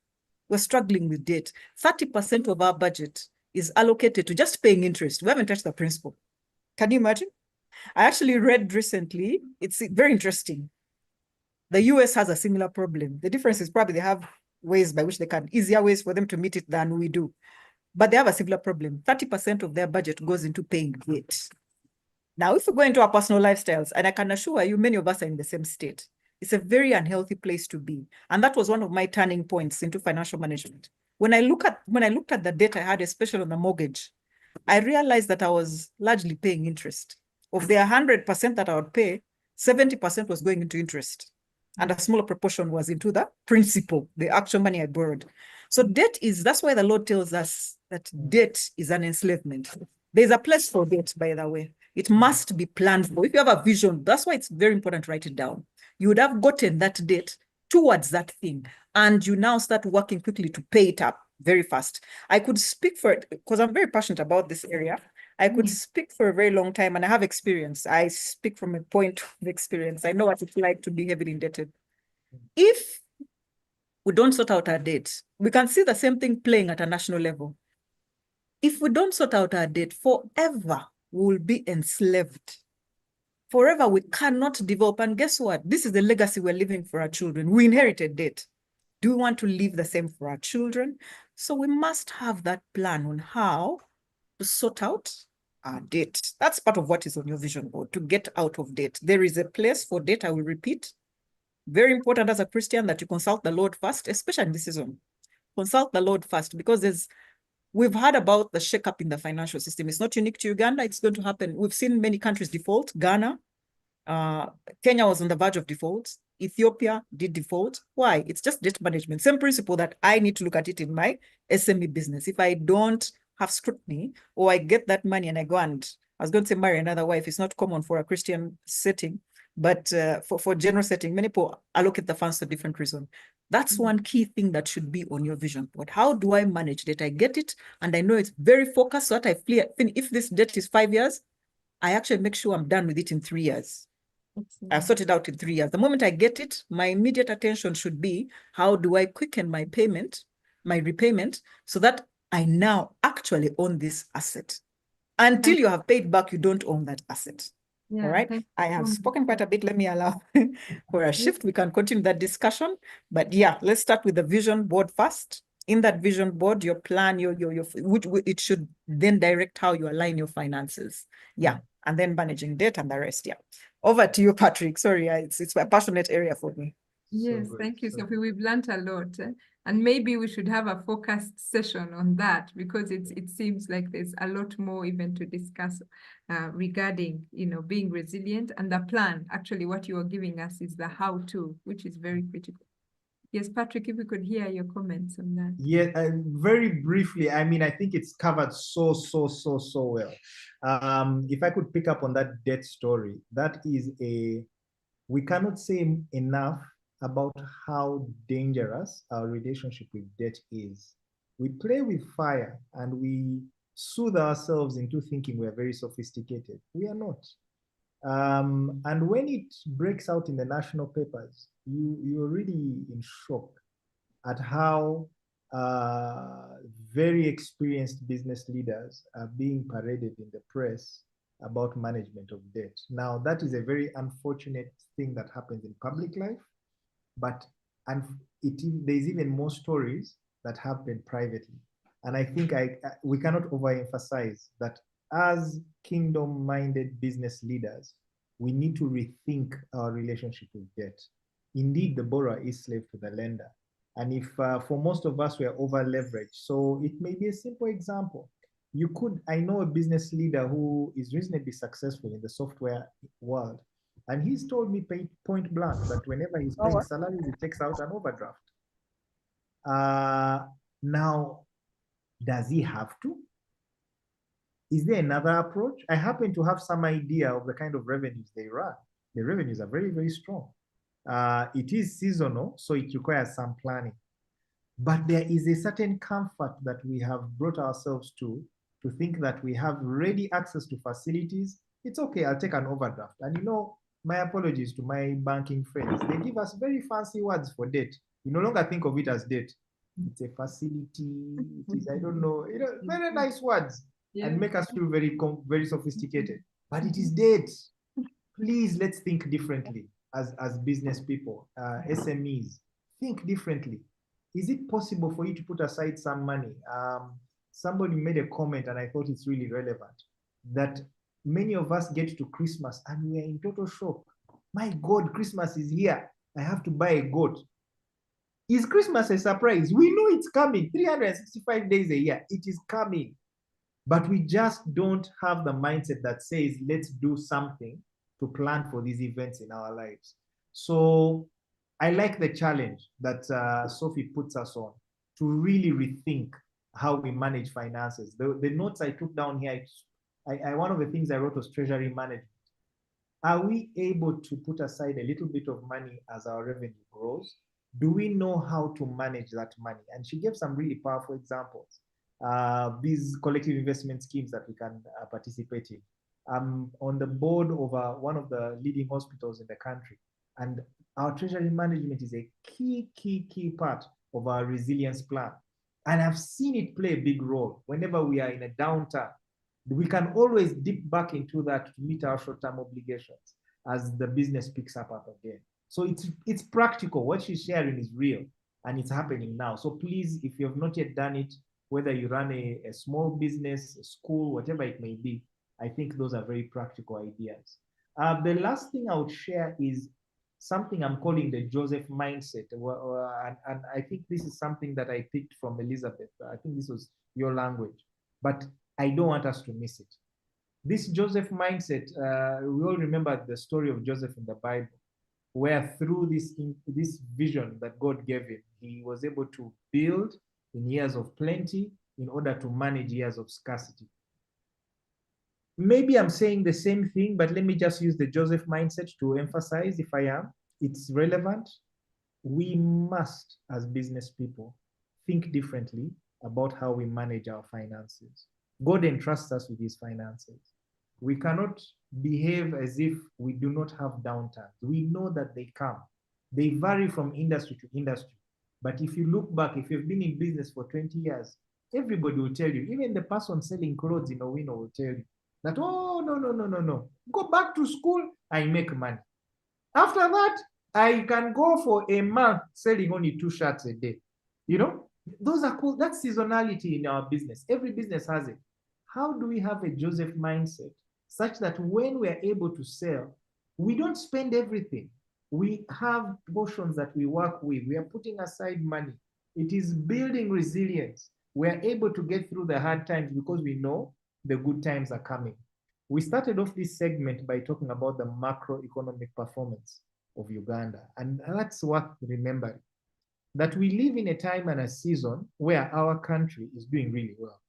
we're struggling with debt. 30% of our budget is allocated to just paying interest. We haven't touched the principal. Can you imagine? I actually read recently, it's very interesting. The US has a similar problem. The difference is probably they have ways by which they can, easier ways for them to meet it than we do. But they have a similar problem. 30% of their budget goes into paying debt. Now, if we go into our personal lifestyles, and I can assure you, many of us are in the same state, it's a very unhealthy place to be. And that was one of my turning points into financial management. When I looked at the debt I had, especially on the mortgage, I realized that I was largely paying interest. Of the 100% that I would pay, 70% was going into interest. And a smaller proportion was into the principal, the actual money I borrowed. So that's why the Lord tells us that debt is an enslavement. There's a place for debt, by the way. It must be planned for. If you have a vision, that's why it's very important to write it down. You would have gotten that debt towards that thing, and you now start working quickly to pay it up very fast. I could speak for it because I'm very passionate about this area. I could speak for a very long time, and I have experience. I speak from a point of experience. I know what it's like to be heavily indebted. If we don't sort out our debt, we can see the same thing playing at a national level. If we don't sort out our debt, forever we will be enslaved. forever we cannot develop. And guess what? This is the legacy we're leaving for our children. We inherited debt. Do we want to leave the same for our children? So we must have that plan on how to sort out our debt. That's part of what is on your vision board, to get out of debt. There is a place for debt, I will repeat. Very important as a Christian that you consult the Lord first, especially in this season. Consult the Lord first, because we've heard about the shakeup in the financial system. It's not unique to Uganda. It's going to happen. We've seen many countries default. Ghana, Kenya was on the verge of default. Ethiopia did default. Why? It's just debt management. Same principle that I need to look at it in my SME business. If I don't have scrutiny, or I get that money and I go and, I was going to say marry another wife. It's not common for a Christian setting, but for general setting, many people allocate the funds for different reasons. That's one key thing that should be on your vision board. How do I manage debt? I get it, and I know it's very focused, so that I feel if this debt is 5 years, I actually make sure I'm done with it in 3 years. I sort it out in 3 years. The moment I get it, my immediate attention should be, how do I quicken my payment, my repayment, so that I now actually own this asset. Until you have paid back, you don't own that asset. Yeah, all right. I have spoken quite a bit. Let me allow for a shift. We can continue that discussion. But yeah, let's start with the vision board first. In that vision board, your plan, which it should then direct how you align your finances. Yeah. And then managing debt and the rest. Yeah. Over to you, Patrick. Sorry, it's a passionate area for me. Yes, thank you, Sophie. We've learned a lot. And maybe we should have a focused session on that, because it seems like there's a lot more even to discuss regarding, being resilient, and the plan. Actually, what you are giving us is the how-to, which is very critical. Yes, Patrick, if we could hear your comments on that. Yeah, very briefly, I mean, I think it's covered so well. If I could pick up on that debt story, that is we cannot say enough about how dangerous our relationship with debt is. We play with fire and we soothe ourselves into thinking we are very sophisticated. We are not. And when it breaks out in the national papers, you're really in shock at how very experienced business leaders are being paraded in the press about management of debt. Now, that is a very unfortunate thing that happens in public life, but there's even more stories that happen privately. And I think we cannot overemphasize that as kingdom-minded business leaders, we need to rethink our relationship with debt. Indeed, the borrower is slave to the lender. And if for most of us, we are over-leveraged. So it may be a simple example. I know a business leader who is reasonably successful in the software world. And he's told me point blank that whenever he's paying salaries, he takes out an overdraft. Now, does he have to? Is there another approach? I happen to have some idea of the kind of revenues they run. The revenues are very, very strong. It is seasonal, so it requires some planning. But there is a certain comfort that we have brought ourselves to think that we have ready access to facilities. It's okay, I'll take an overdraft. And my apologies to my banking friends. They give us very fancy words for debt. You no longer think of it as debt. It's a facility. It is, I don't know, very nice words, and make us feel very sophisticated. But it is debt. Please, let's think differently as business people, SMEs. Think differently. Is it possible for you to put aside some money? Somebody made a comment, and I thought it's really relevant, that many of us get to Christmas and we are in total shock. My God, Christmas is here. I have to buy a goat. Is Christmas a surprise? We know it's coming. 365 days a year. It is coming. But we just don't have the mindset that says, let's do something to plan for these events in our lives. So I like the challenge that Sophie puts us on to really rethink how we manage finances. The notes I took down here, one of the things I wrote was treasury management. Are we able to put aside a little bit of money as our revenue grows? Do we know how to manage that money? And she gave some really powerful examples. These collective investment schemes that we can participate in. I'm on the board of one of the leading hospitals in the country. And our treasury management is a key part of our resilience plan. And I've seen it play a big role. Whenever we are in a downturn, we can always dip back into that to meet our short-term obligations. as the business picks up again. So it's practical. What she's sharing is real and it's happening now. So please, if you have not yet done it, whether you run a small business, a school, whatever it may be, I think those are very practical ideas. The last thing I would share is something I'm calling the Joseph mindset. And I think this is something that I picked from Elizabeth. I think this was your language, but I don't want us to miss it. This Joseph mindset, we all remember the story of Joseph in the Bible, where through this vision that God gave him, he was able to build in years of plenty in order to manage years of scarcity. Maybe I'm saying the same thing, but let me just use the Joseph mindset to emphasize, if I am, it's relevant. We must, as business people, think differently about how we manage our finances. God entrusts us with his finances. We cannot behave as if we do not have downtimes. We know that they come. They vary from industry to industry. But if you look back, if you've been in business for 20 years, everybody will tell you, even the person selling clothes in Owino will tell you that, oh, no. Go back to school, I make money. After that, I can go for a month selling only 2 shirts a day. You know, those are cool. That's seasonality in our business. Every business has it. How do we have a Joseph mindset such that when we're able to sell, we don't spend everything? We have portions that we work with. We are putting aside money. It is building resilience. We're able to get through the hard times because we know the good times are coming. We started off this segment by talking about the macroeconomic performance of Uganda. And that's worth remembering, that we live in a time and a season where our country is doing really well.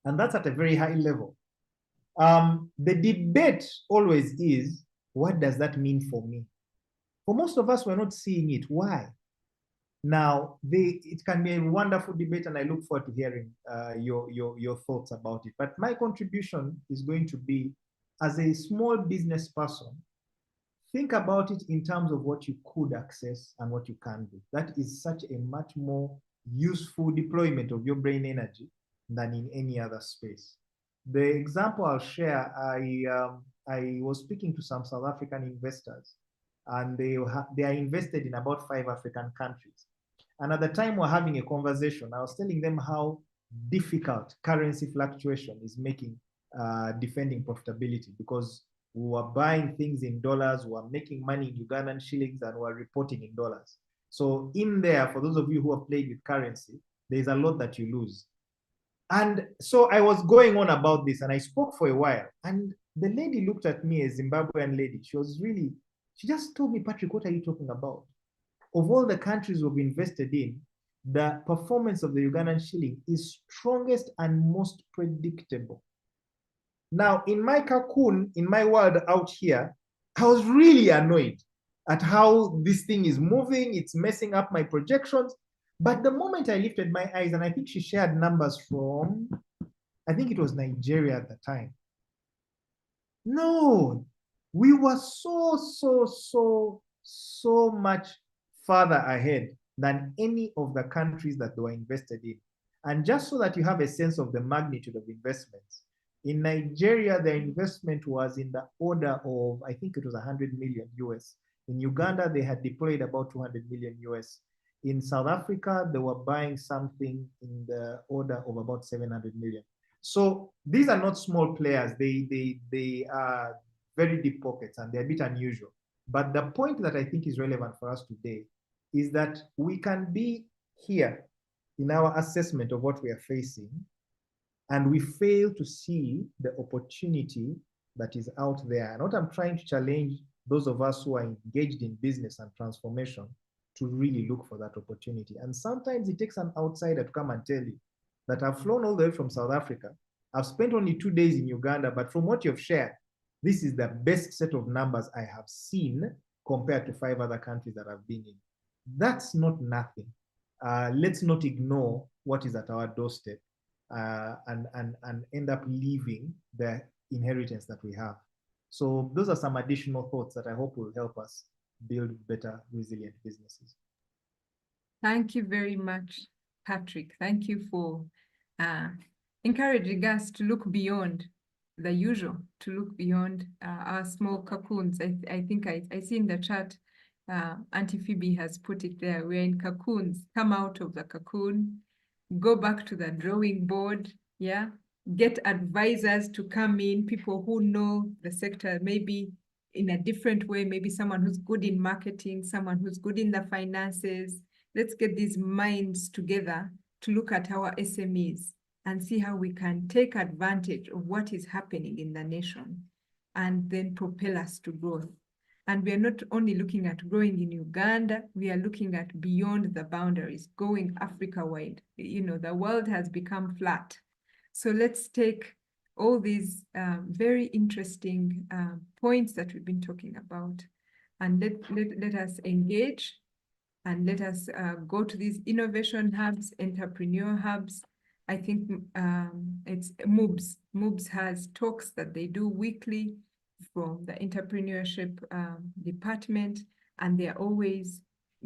And that's at a very high level. The debate always is, what does that mean for me? For most of us, we're not seeing it. Why? Now, it can be a wonderful debate, and I look forward to hearing your thoughts about it. But my contribution is going to be, as a small business person, think about it in terms of what you could access and what you can do. That is such a much more useful deployment of your brain energy than in any other space. The example I'll share, I was speaking to some South African investors, and they are invested in about 5 African countries. And at the time we're having a conversation, I was telling them how difficult currency fluctuation is making defending profitability, because we were buying things in dollars, we were making money in Ugandan shillings, and we're reporting in dollars. So in there, for those of you who have played with currency, there's a lot that you lose. And so I was going on about this, and I spoke for a while. And the lady looked at me, a Zimbabwean lady. She just told me, Patrick, what are you talking about? Of all the countries we've invested in, the performance of the Ugandan shilling is strongest and most predictable. Now, in my cocoon, in my world out here, I was really annoyed at how this thing is moving. It's messing up my projections. But the moment I lifted my eyes, and I think she shared numbers from, I think it was Nigeria at the time. No, we were so much further ahead than any of the countries that they were invested in. And just so that you have a sense of the magnitude of investments, in Nigeria, the investment was in the order of, I think it was 100 million US. In Uganda, they had deployed about 200 million US. In South Africa, they were buying something in the order of about 700 million. So these are not small players. They are very deep pockets, and they're a bit unusual. But the point that I think is relevant for us today is that we can be here in our assessment of what we are facing, and we fail to see the opportunity that is out there. And what I'm trying to challenge those of us who are engaged in business and transformation to really look for that opportunity. And sometimes it takes an outsider to come and tell you that I've flown all the way from South Africa. I've spent only 2 days in Uganda, but from what you've shared, this is the best set of numbers I have seen compared to 5 other countries that I've been in. That's not nothing. Let's not ignore what is at our doorstep and end up leaving the inheritance that we have. So those are some additional thoughts that I hope will help us build better, resilient businesses. Thank you very much, Patrick. Thank you for encouraging us to look beyond the usual, to look beyond our small cocoons. I think I see in the chat, Auntie Phoebe has put it there. We're in cocoons. Come out of the cocoon, go back to the drawing board, yeah? Get advisors to come in, people who know the sector maybe in a different way, maybe someone who's good in marketing, someone who's good in the finances. Let's get these minds together to look at our SMEs and see how we can take advantage of what is happening in the nation and then propel us to growth. And we are not only looking at growing in Uganda, we are looking at beyond the boundaries, going Africa-wide. You know, the world has become flat. So let's take all these very interesting points that we've been talking about, and let us engage, and let us go to these innovation hubs, entrepreneur hubs. I think it's MOOBS. MOOBS has talks that they do weekly from the entrepreneurship department, and they're always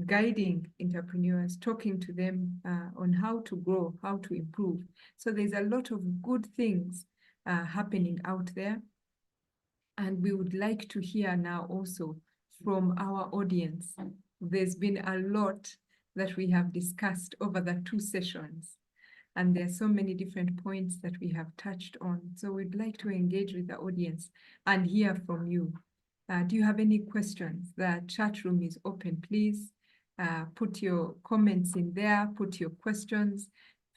guiding entrepreneurs, talking to them on how to grow, how to improve. So there's a lot of good things happening out there. And we would like to hear now also from our audience. There's been a lot that we have discussed over the 2 sessions. And there are so many different points that we have touched on. So we'd like to engage with the audience and hear from you. Do you have any questions? The chat room is open. Please put your comments in there, put your questions.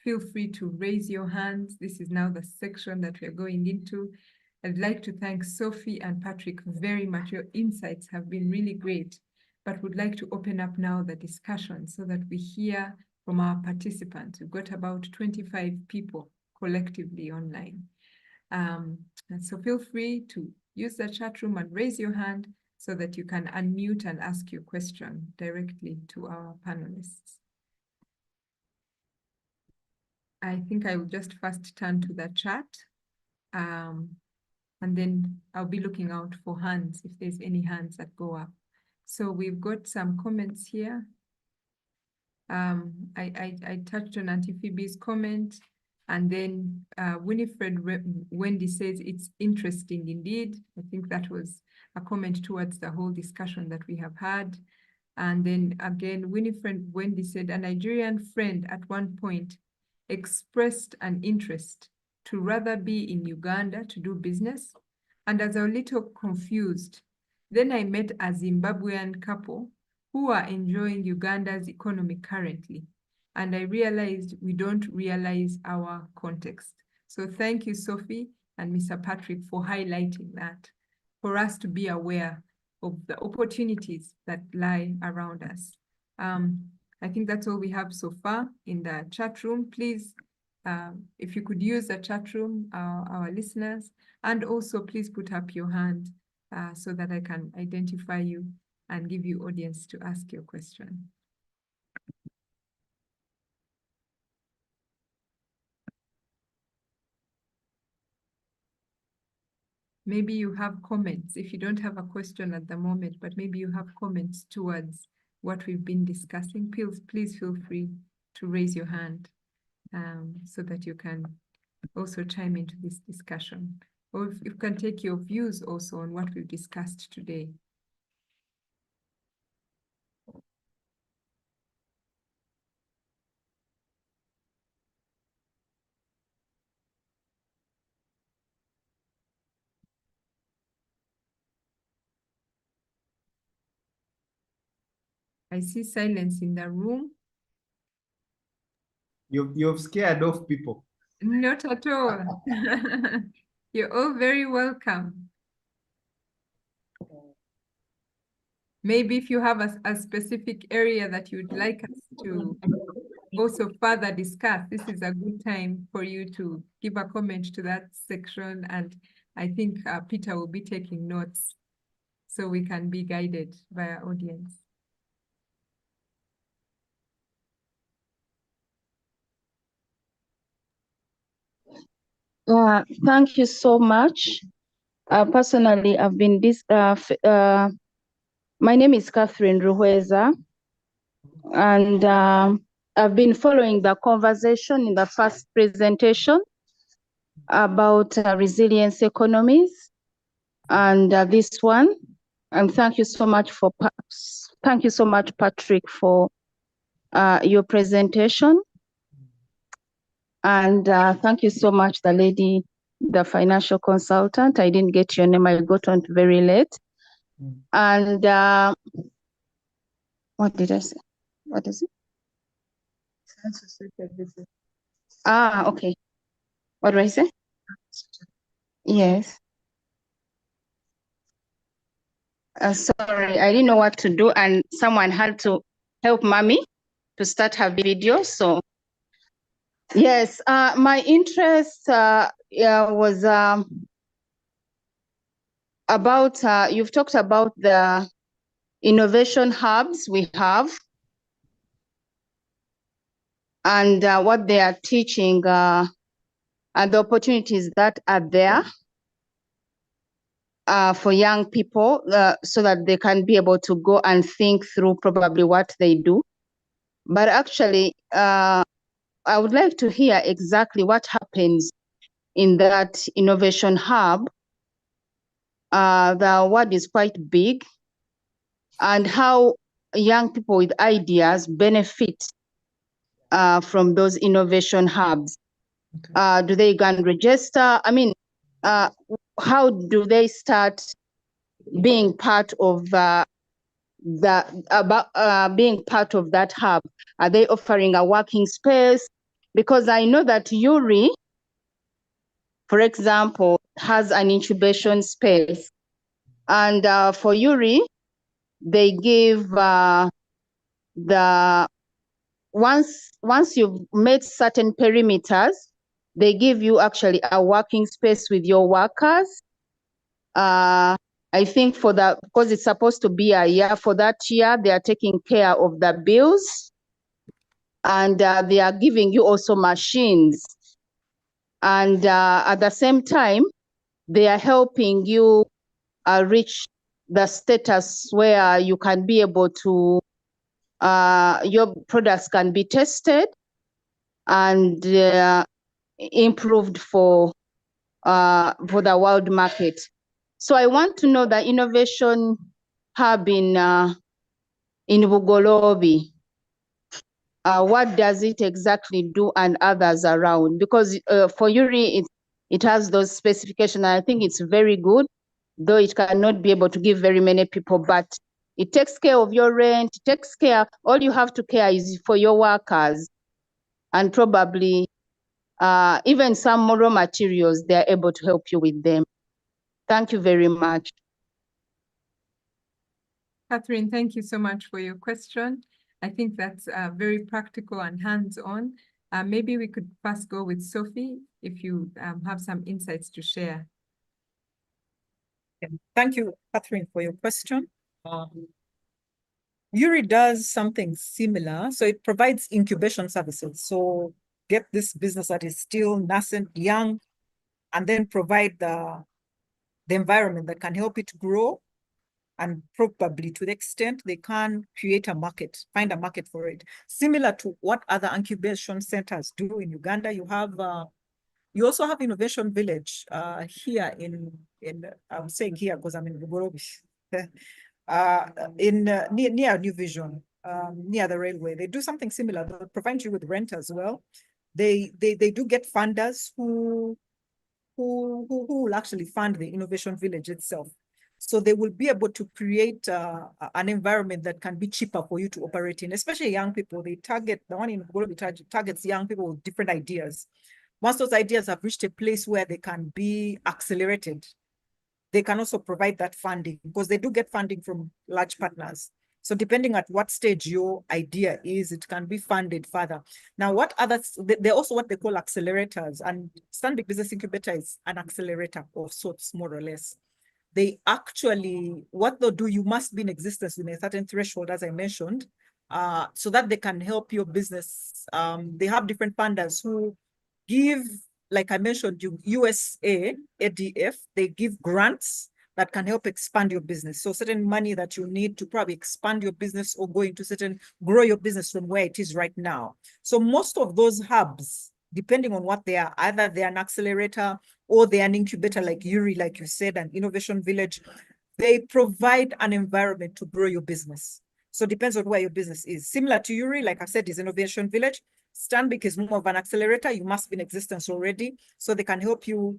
Feel free to raise your hands. This is now the section that we're going into. I'd like to thank Sophie and Patrick very much. Your insights have been really great, but would like to open up now the discussion so that we hear from our participants. We've got about 25 people collectively online. And so feel free to use the chat room and raise your hand so that you can unmute and ask your question directly to our panelists. I think I will just first turn to the chat. And then I'll be looking out for hands if there's any hands that go up. So we've got some comments here. I touched on Auntie Phoebe's comment, and then Winifred Wendy says it's interesting indeed. I think that was a comment towards the whole discussion that we have had. And then again, Winifred Wendy said a Nigerian friend at one point expressed an interest to rather be in Uganda to do business. And as I was a little confused, then I met a Zimbabwean couple who are enjoying Uganda's economy currently. And I realized we don't realize our context. So thank you, Sophie and Mr. Patrick, for highlighting that, for us to be aware of the opportunities that lie around us. I think that's all we have so far in the chat room. Please, if you could use the chat room, our listeners, and also please put up your hand so that I can identify you and give you audience to ask your question. Maybe you have comments. If you don't have a question at the moment, but maybe you have comments towards what we've been discussing, please feel free to raise your hand so that you can also chime into this discussion. Or if you can take your views also on what we've discussed today. I see silence in the room. You've scared off people. Not at all. You're all very welcome. Maybe if you have a specific area that you'd like us to also further discuss, this is a good time for you to give a comment to that section. And I think Peter will be taking notes so we can be guided by our audience. Thank you so much. Personally, I've been my name is Catherine Ruhweza, and I've been following the conversation in the first presentation. about resilience economies, and this one. And thank you so much Patrick, for your presentation. And thank you so much, the lady, the financial consultant. I didn't get your name. I got on very late. And what did I say? What is it? Okay. What do I say? Yes. Sorry, I didn't know what to do, and someone had to help mommy to start her video. So yes, my interest was about, you've talked about the innovation hubs we have and what they are teaching and the opportunities that are there for young people so that they can be able to go and think through probably what they do. But actually, I would like to hear exactly what happens in that innovation hub. The word is quite big, and how young people with ideas benefit from those innovation hubs. Okay. Do they go and register? I mean, how do they start being part of being part of that hub? Are they offering a working space? Because I know that Yuri, for example, has an incubation space, and for Yuri, they give once you've made certain perimeters, they give you actually a working space with your workers. I think for that, because it's supposed to be a year, for that year, they are taking care of the bills, and they are giving you also machines. And at the same time, they are helping you reach the status where you can be able to, your products can be tested and improved for the world market. So I want to know the innovation hub in Bugolobi. What does it exactly do, and others around? Because for Yuri, it has those specifications. I think it's very good, though it cannot be able to give very many people, but it takes care of your rent, it takes care, all you have to care is for your workers, and probably even some raw materials, they're able to help you with them. Thank you very much. Catherine, thank you so much for your question. I think that's very practical and hands-on. Maybe we could first go with Sophie, if you have some insights to share. Thank you, Catherine, for your question. Yuri does something similar. So it provides incubation services. So get this business that is still nascent, young, and then provide the environment that can help it grow, and probably to the extent they can create a market, find a market for it. Similar to what other incubation centers do in Uganda, you have you also have Innovation Village here in I'm saying here because I'm in Bugorobi, near New Vision, near the railway. They do something similar. They provide you with rent as well. They do get funders who will actually fund the Innovation Village itself. So they will be able to create an environment that can be cheaper for you to operate in, especially young people. They target, the one in Bugorobi targets young people with different ideas. Once those ideas have reached a place where they can be accelerated, they can also provide that funding, because they do get funding from large partners. So depending at what stage your idea is, it can be funded further. Now, what others, they're also what they call accelerators, and Stanbic Business Incubator is an accelerator of sorts, more or less. They actually, what they'll do, you must be in existence in a certain threshold, as I mentioned, so that they can help your business. They have different funders who give, like I mentioned, USA, ADF, they give grants that can help expand your business. So certain money that you need to probably expand your business or go into grow your business from where it is right now. So most of those hubs depending on what they are. Either they're an accelerator or they're an incubator like Yuri, like you said, an innovation village. They provide an environment to grow your business. So it depends on where your business is. Similar to Yuri, like I said, is Innovation Village. Stanbic is more of an accelerator. You must be in existence already, so they can help you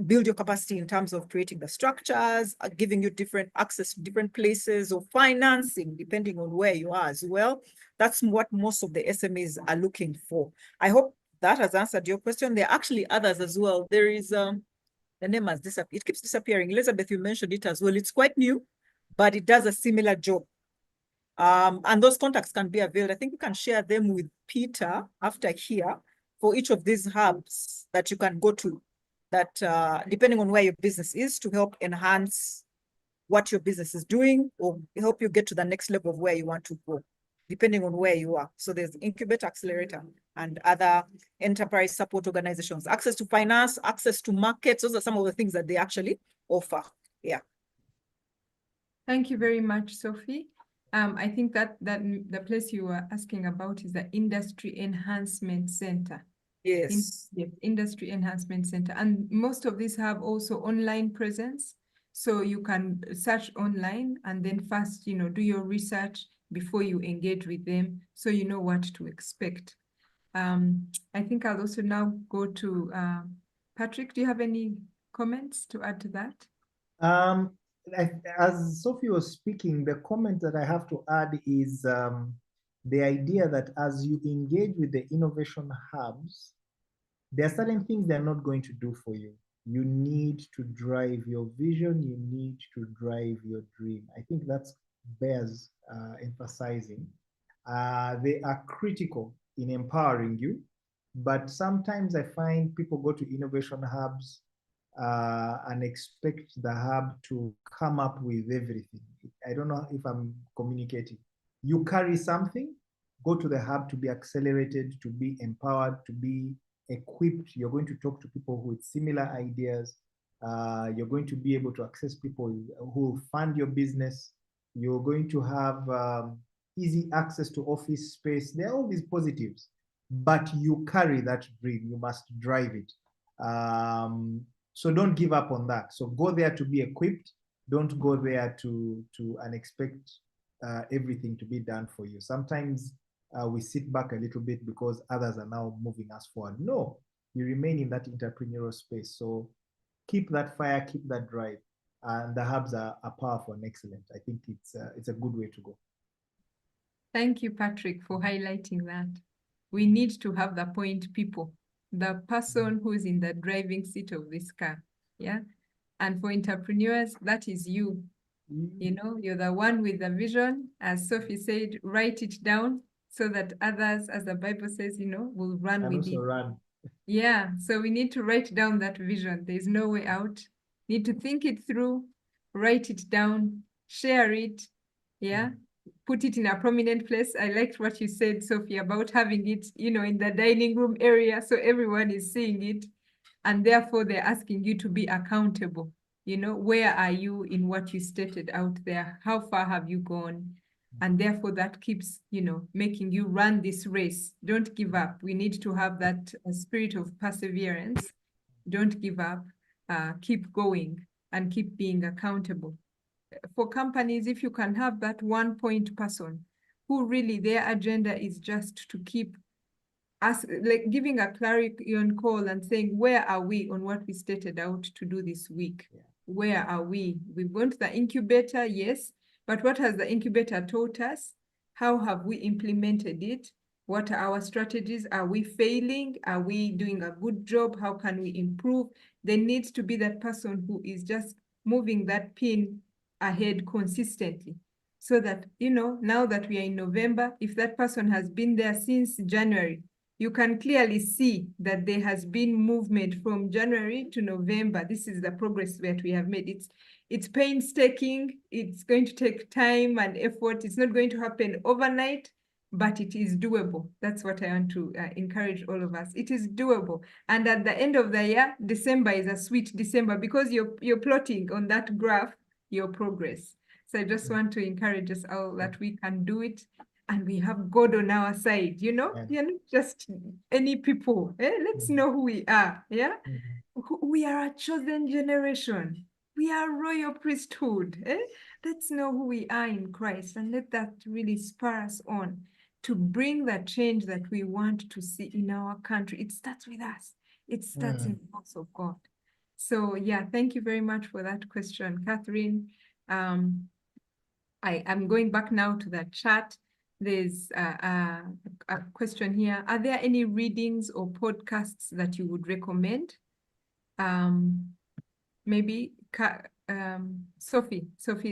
build your capacity in terms of creating the structures, giving you different access to different places, or financing, depending on where you are as well. That's what most of the SMEs are looking for. I hope that has answered your question. There are actually others as well. There is, the name has disappeared. It keeps disappearing. Elizabeth, you mentioned it as well. It's quite new, but it does a similar job. And those contacts can be availed. I think we can share them with Peter after here for each of these hubs that you can go to, that depending on where your business is, to help enhance what your business is doing or help you get to the next level of where you want to go, depending on where you are. So there's Incubator, Accelerator, and other enterprise support organizations. Access to finance, access to markets. Those are some of the things that they actually offer. Yeah. Thank you very much, Sophie. I think that the place you were asking about is the Industry Enhancement Center. Yes. Industry Enhancement Center. And most of these have also online presence. So you can search online and then first, do your research before you engage with them, so you know what to expect. I think I'll also now go to Patrick. Do you have any comments to add to that? As Sophie was speaking, the comment that I have to add is the idea that as you engage with the innovation hubs, there are certain things they're not going to do for you. You need to drive your vision. You need to drive your dream. I think that bears emphasizing. They are critical in empowering you, but sometimes I find people go to innovation hubs and expect the hub to come up with everything. I don't know if I'm communicating. You carry something, go to the hub to be accelerated, to be empowered, to be equipped. You're going to talk to people with similar ideas. You're going to be able to access people who fund your business. You're going to have easy access to office space. There are all these positives, but you carry that dream. You must drive it. So don't give up on that. So go there to be equipped. Don't go there to and expect everything to be done for you. Sometimes we sit back a little bit because others are now moving us forward. No, you remain in that entrepreneurial space. So keep that fire, keep that drive. And the hubs are powerful and excellent. I think it's a good way to go. Thank you, Patrick, for highlighting that. We need to have the point people, the person who's in the driving seat of this car. Yeah. And for entrepreneurs, that is you. You're the one with the vision. As Sophie said, write it down so that others, as the Bible says, will run with it. Run. Yeah. So we need to write down that vision. There's no way out. Need to think it through, write it down, share it. Yeah. Put it in a prominent place. I liked what you said, Sophie, about having it, in the dining room area, so everyone is seeing it. And therefore, they're asking you to be accountable. Where are you in what you stated out there? How far have you gone? And therefore, that keeps, making you run this race. Don't give up. We need to have that spirit of perseverance. Don't give up. Keep going and keep being accountable. For companies, if you can have that one point person who really their agenda is just to keep us, like giving a clarion call and saying, where are we on what we stated out to do this week? Yeah. Where are we? We want the incubator, yes, but what has the incubator taught us? How have we implemented it? What are our strategies? Are we failing? Are we doing a good job? How can we improve? There needs to be that person who is just moving that pin ahead consistently, so that, now that we are in November, if that person has been there since January, you can clearly see that there has been movement from January to November. This is the progress that we have made. It's painstaking. It's going to take time and effort. It's not going to happen overnight, but it is doable. That's what I want to encourage all of us. It is doable. And at the end of the year, December is a sweet December because you're plotting on that graph your progress. So I just want to encourage us all that we can do it. and we have God on our side, you know, Yeah. we are not just any people. Let's know who we are. Yeah. We are a chosen generation. We are royal priesthood. Let's know who we are in Christ, and let that really spur us on to bring the change that we want to see in our country. It starts with us. It starts in the house of God. So yeah, thank you very much for that question, Catherine. I'm going back now to the chat. There's a question here. Are there any readings or podcasts that you would recommend? Maybe Sophie,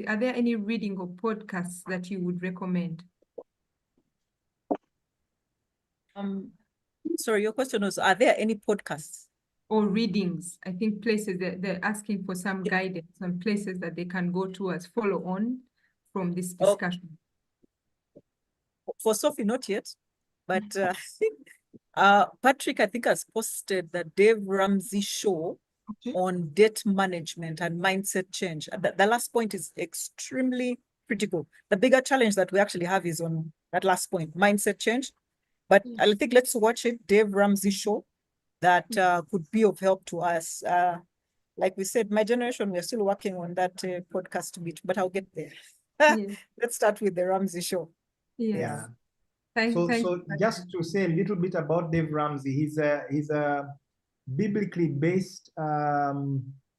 are there any reading or podcasts that you would recommend? Sorry, your question was, are there any podcasts? Or readings? I think places that they're asking for some guidance on places that they can go to as follow on from this discussion. For Sophie, not yet, but Patrick, I think, has posted the Dave Ramsey show on debt management and mindset change. The last point is extremely critical. The bigger challenge that we actually have is on that last point, mindset change. But I think let's watch it, Dave Ramsey show, that could be of help to us. Like we said, my generation, we're still working on that podcast bit, but I'll get there. Let's start with the Ramsey show. Yeah. Thank So just to say a little bit about Dave Ramsey, he's a biblically based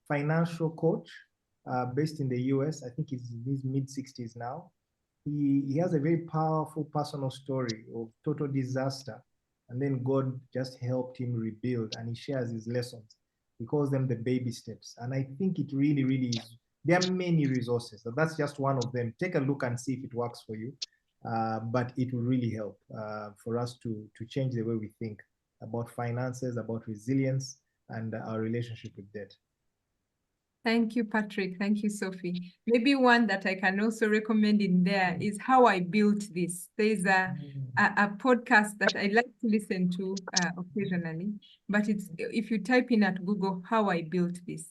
financial coach based in the US. I think he's in his mid-60s now. He has a very powerful personal story of total disaster, and then God just helped him rebuild, and he shares his lessons. He calls them the baby steps, and I think it really, really is. There are many resources, so that's just one of them. Take a look and see if it works for you. But it will really help for us to change the way we think about finances, about resilience, and our relationship with debt. Thank you, Patrick. Thank you, Sophie. Maybe one that I can also recommend in there is How I Built This. There's a podcast that I like to listen to occasionally, but if you type in at Google, How I Built This,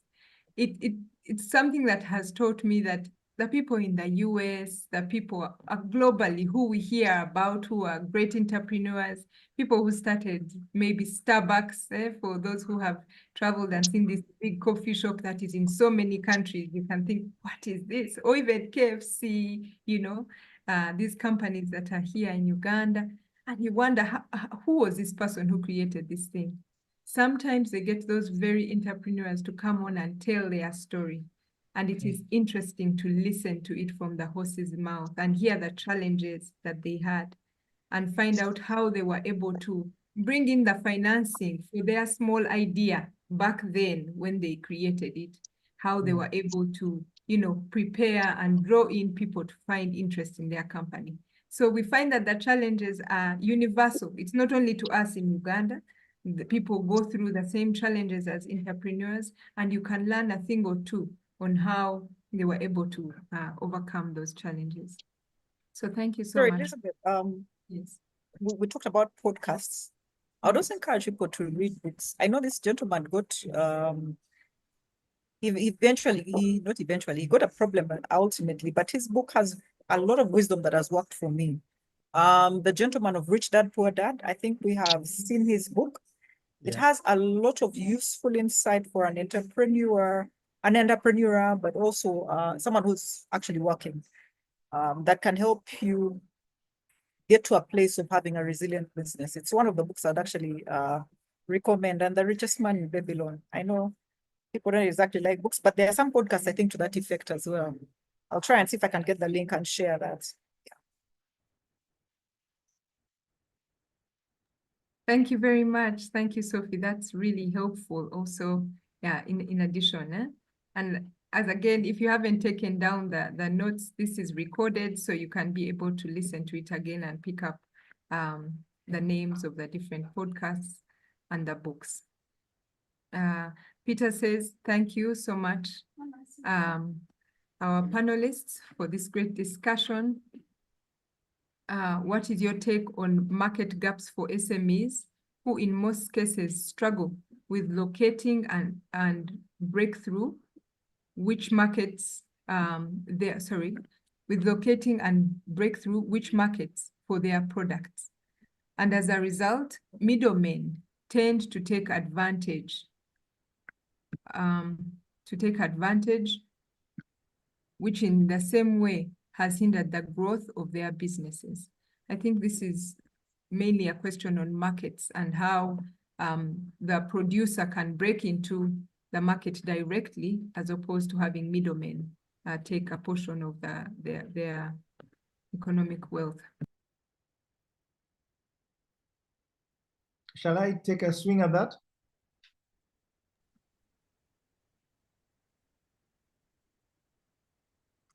it's something that has taught me that the people in the US, the people globally who we hear about, who are great entrepreneurs, people who started maybe Starbucks, for those who have traveled and seen this big coffee shop that is in so many countries, you can think, what is this? Or even KFC, you know, these companies that are here in Uganda. And you wonder, who was this person who created this thing? Sometimes they get those very entrepreneurs to come on and tell their story. And it is interesting to listen to it from the horse's mouth and hear the challenges that they had and find out how they were able to bring in the financing for their small idea back then when they created it, how they were able to, you know, prepare and draw in people to find interest in their company. So we find that the challenges are universal. It's not only to us in Uganda. The people go through the same challenges as entrepreneurs, and you can learn a thing or two on how they were able to overcome those challenges. So thank you so much. Elizabeth, yes. We talked about podcasts. I would also encourage people to read books. I know this gentleman got, he got a problem ultimately, but his book has a lot of wisdom that has worked for me. The Gentleman of Rich Dad, Poor Dad, I think we have seen his book. It has a lot of useful insight for an entrepreneur, but also someone who's actually working, that can help you get to a place of having a resilient business. It's one of the books I'd actually recommend. And The Richest Man in Babylon. I know people don't exactly like books, but there are some podcasts, I think, to that effect as well. I'll try and see if I can get the link and share that. Thank you very much. Thank you, Sophie. That's really helpful also, in addition. And as again, if you haven't taken down the notes, this is recorded, so you can be able to listen to it again and pick up the names of the different podcasts and the books. Peter says, thank you so much, our panelists, for this great discussion. What is your take on market gaps for SMEs who in most cases struggle with locating and breakthrough which markets which markets for their products. And as a result, middlemen tend to take advantage, which in the same way has hindered the growth of their businesses. I think this is mainly a question on markets and how the producer can break into the market directly as opposed to having middlemen take a portion of their economic wealth. Shall I take a swing at that?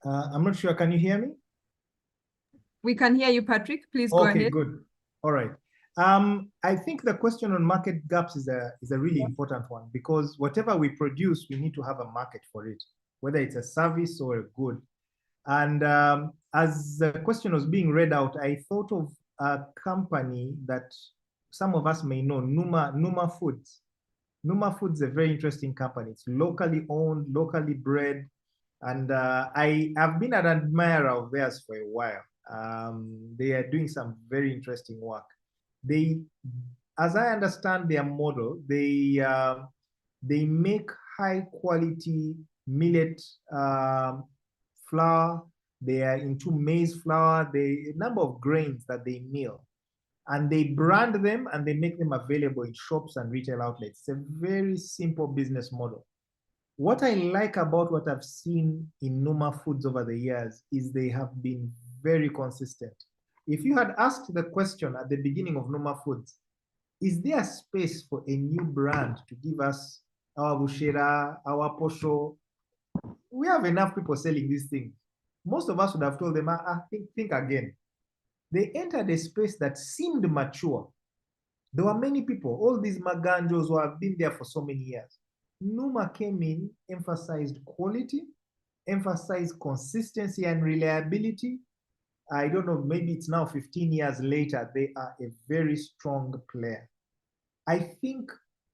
I'm not sure. Can you hear me? We can hear you, Patrick. Please go ahead. Okay, good. All right. I think the question on market gaps is a really important one, because whatever we produce, we need to have a market for it, whether it's a service or a good. And as the question was being read out, I thought of a company that some of us may know, Numa Foods. Numa Foods is a very interesting company. It's locally owned, locally bred, and I have been an admirer of theirs for a while. They are doing some very interesting work. They, as I understand their model, they make high quality millet flour. They are into maize flour. A number of grains that they mill, and they brand them and they make them available in shops and retail outlets. It's a very simple business model. What I like about what I've seen in Numa Foods over the years is they have been very consistent. If you had asked the question at the beginning of Numa Foods, is there space for a new brand to give us our bushera, our posho? We have enough people selling these things. Most of us would have told them, think again. They entered a space that seemed mature. There were many people, all these maganjos who have been there for so many years. Numa came in, emphasized quality, emphasized consistency and reliability. I don't know, maybe it's now 15 years later, they are a very strong player. I think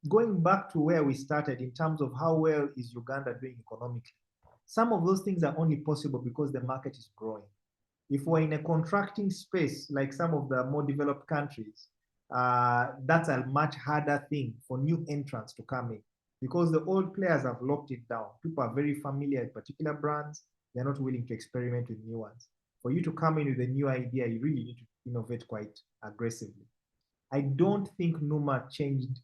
going back to where we started in terms of how well is Uganda doing economically, some of those things are only possible because the market is growing. If we're in a contracting space like some of the more developed countries, that's a much harder thing for new entrants to come in, because the old players have locked it down. People are very familiar with particular brands. They're not willing to experiment with new ones. For you to come in with a new idea, you really need to innovate quite aggressively. I don't think Numa changed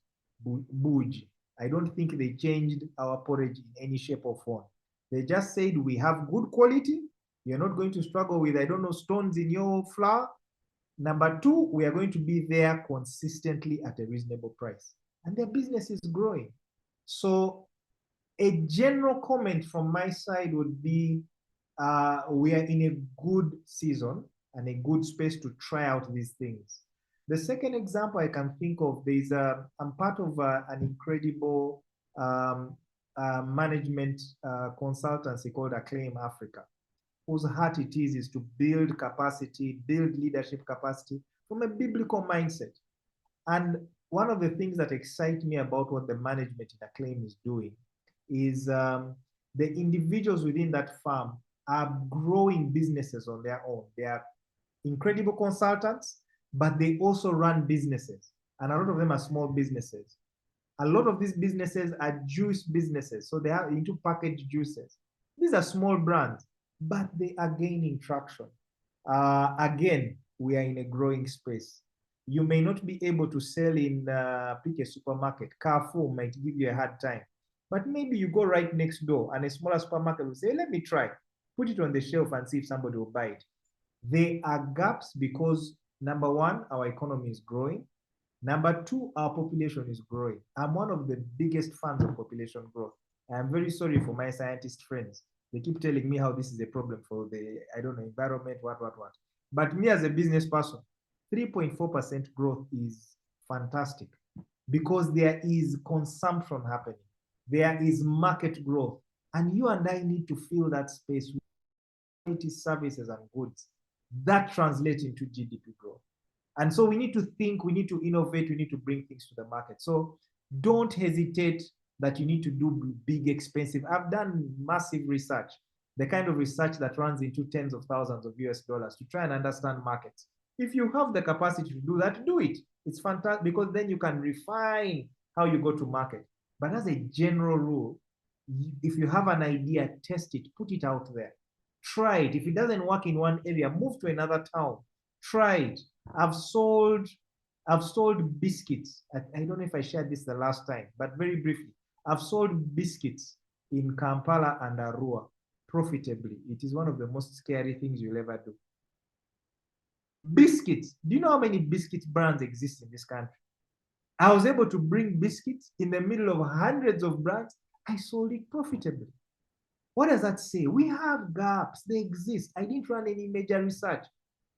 Buj. I don't think they changed our porridge in any shape or form. They just said, we have good quality. You're not going to struggle with, I don't know, stones in your flour. Number two, we are going to be there consistently at a reasonable price. And their business is growing. So a general comment from my side would be, we are in a good season and a good space to try out these things. The second example I can think of, I'm part of an incredible management consultancy called Acclaim Africa, whose heart it is to build capacity, build leadership capacity from a biblical mindset. And one of the things that excite me about what the management in Acclaim is doing is the individuals within that firm are growing businesses on their own. They are incredible consultants, but they also run businesses. And a lot of them are small businesses. A lot of these businesses are juice businesses. So they are into packaged juices. These are small brands, but they are gaining traction. Again, we are in a growing space. You may not be able to sell in pick a supermarket. Carrefour might give you a hard time. But maybe you go right next door and a smaller supermarket will say, let me try. Put it on the shelf and see if somebody will buy it. There are gaps because, number one, our economy is growing. Number two, our population is growing. I'm one of the biggest fans of population growth. I'm very sorry for my scientist friends. They keep telling me how this is a problem for the, I don't know, environment, what. But me as a business person, 3.4% growth is fantastic because there is consumption happening. There is market growth. And you and I need to fill that space with quality services and goods. That translates into GDP growth. And so we need to think, we need to innovate, we need to bring things to the market. So don't hesitate that you need to do big, expensive. I've done massive research, the kind of research that runs into tens of thousands of US dollars to try and understand markets. If you have the capacity to do that, do it. It's fantastic because then you can refine how you go to market. But as a general rule, if you have an idea, test it, put it out there. Try it. If it doesn't work in one area, move to another town. Try it. I've sold biscuits. I don't know if I shared this the last time, but very briefly. I've sold biscuits in Kampala and Arua profitably. It is one of the most scary things you'll ever do. Biscuits. Do you know how many biscuits brands exist in this country? I was able to bring biscuits in the middle of hundreds of brands. I sold it profitably. What does that say? We have gaps. They exist. I didn't run any major research.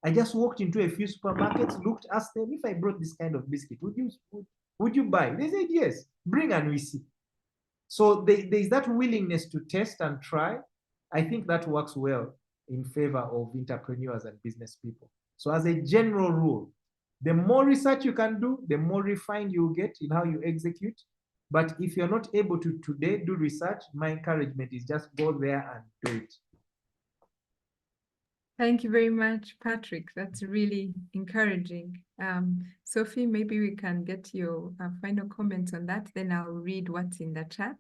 I just walked into a few supermarkets, looked, asked them, if I brought this kind of biscuit, would you buy? They said, yes, bring and we see. So there's that willingness to test and try. I think that works well in favor of entrepreneurs and business people. So as a general rule, the more research you can do, the more refined you get in how you execute. But if you're not able to today do research, my encouragement is just go there and do it. Thank you very much, Patrick. That's really encouraging. Sophie, maybe we can get your final comments on that. Then I'll read what's in the chat.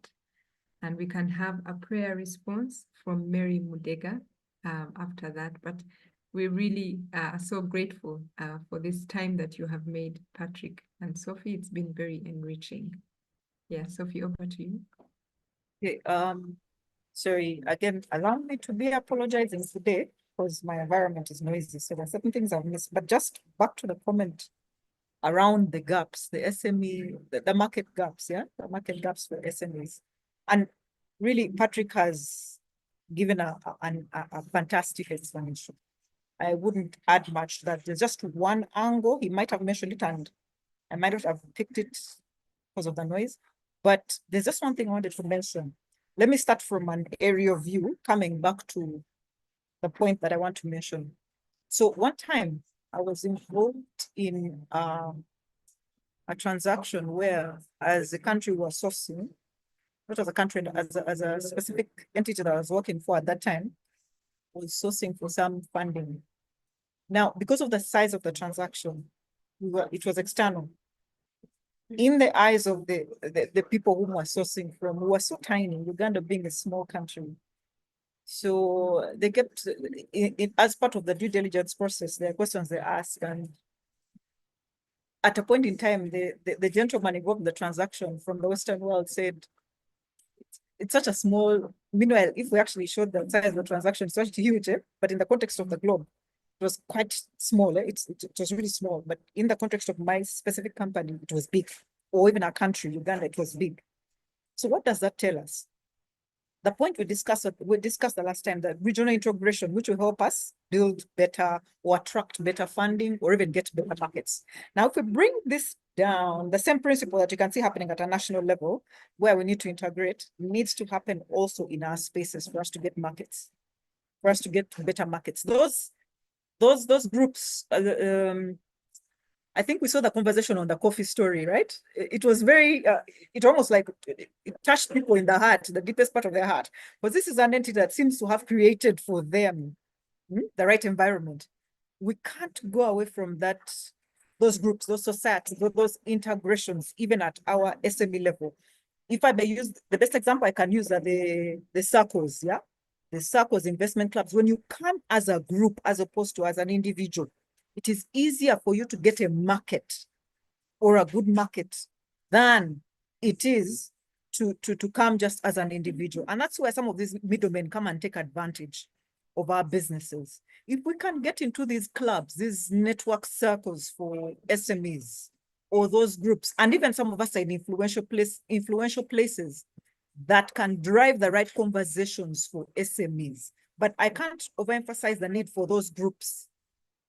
And we can have a prayer response from Mary Mudega after that. But we really are so grateful for this time that you have made, Patrick and Sophie. It's been very enriching. Yeah, Sophie, over to you. Okay, sorry, again, allow me to be apologizing today because my environment is noisy. So there are certain things I've missed. But just back to the comment around the gaps, the SME, the market gaps, yeah? The market gaps for SMEs. And really, Patrick has given a fantastic explanation. I wouldn't add much to that. There's just one angle. He might have mentioned it and I might not have picked it because of the noise. But there's just one thing I wanted to mention. Let me start from an area view, coming back to the point that I want to mention. So one time I was involved in a transaction where, as a country, we were sourcing, not as a country, as a specific entity that I was working for at that time, was sourcing for some funding. Now, because of the size of the transaction, it was external. In the eyes of the people who were sourcing from, who were so tiny, Uganda being a small country. So they kept, as part of the due diligence process, there are questions they ask. And at a point in time, the gentleman involved in the transaction from the Western world said, it's such a small, meanwhile, if we actually showed the size of the transaction, it's actually huge, but in the context of the globe, it was quite small. It was really small, but in the context of my specific company, it was big, or even our country, Uganda, it was big. So what does that tell us? The point we discussed the last time, that regional integration, which will help us build better or attract better funding or even get better markets. Now, if we bring this down, the same principle that you can see happening at a national level, where we need to integrate, needs to happen also in our spaces for us to get markets, for us to get better markets. Those groups, I think we saw the conversation on the coffee story, right? It was very, it almost like it touched people in the heart, the deepest part of their heart. But this is an entity that seems to have created for them the right environment. We can't go away from that, those groups, those societies, those integrations, even at our SME level. If I may use, the best example I can use are the circles, yeah? The circles, investment clubs. When you come as a group, as opposed to as an individual, it is easier for you to get a market or a good market than it is to come just as an individual. And that's where some of these middlemen come and take advantage of our businesses. If we can get into these clubs, these network circles for SMEs, or those groups, and even some of us are in influential places that can drive the right conversations for SMEs. But I can't overemphasize the need for those groups.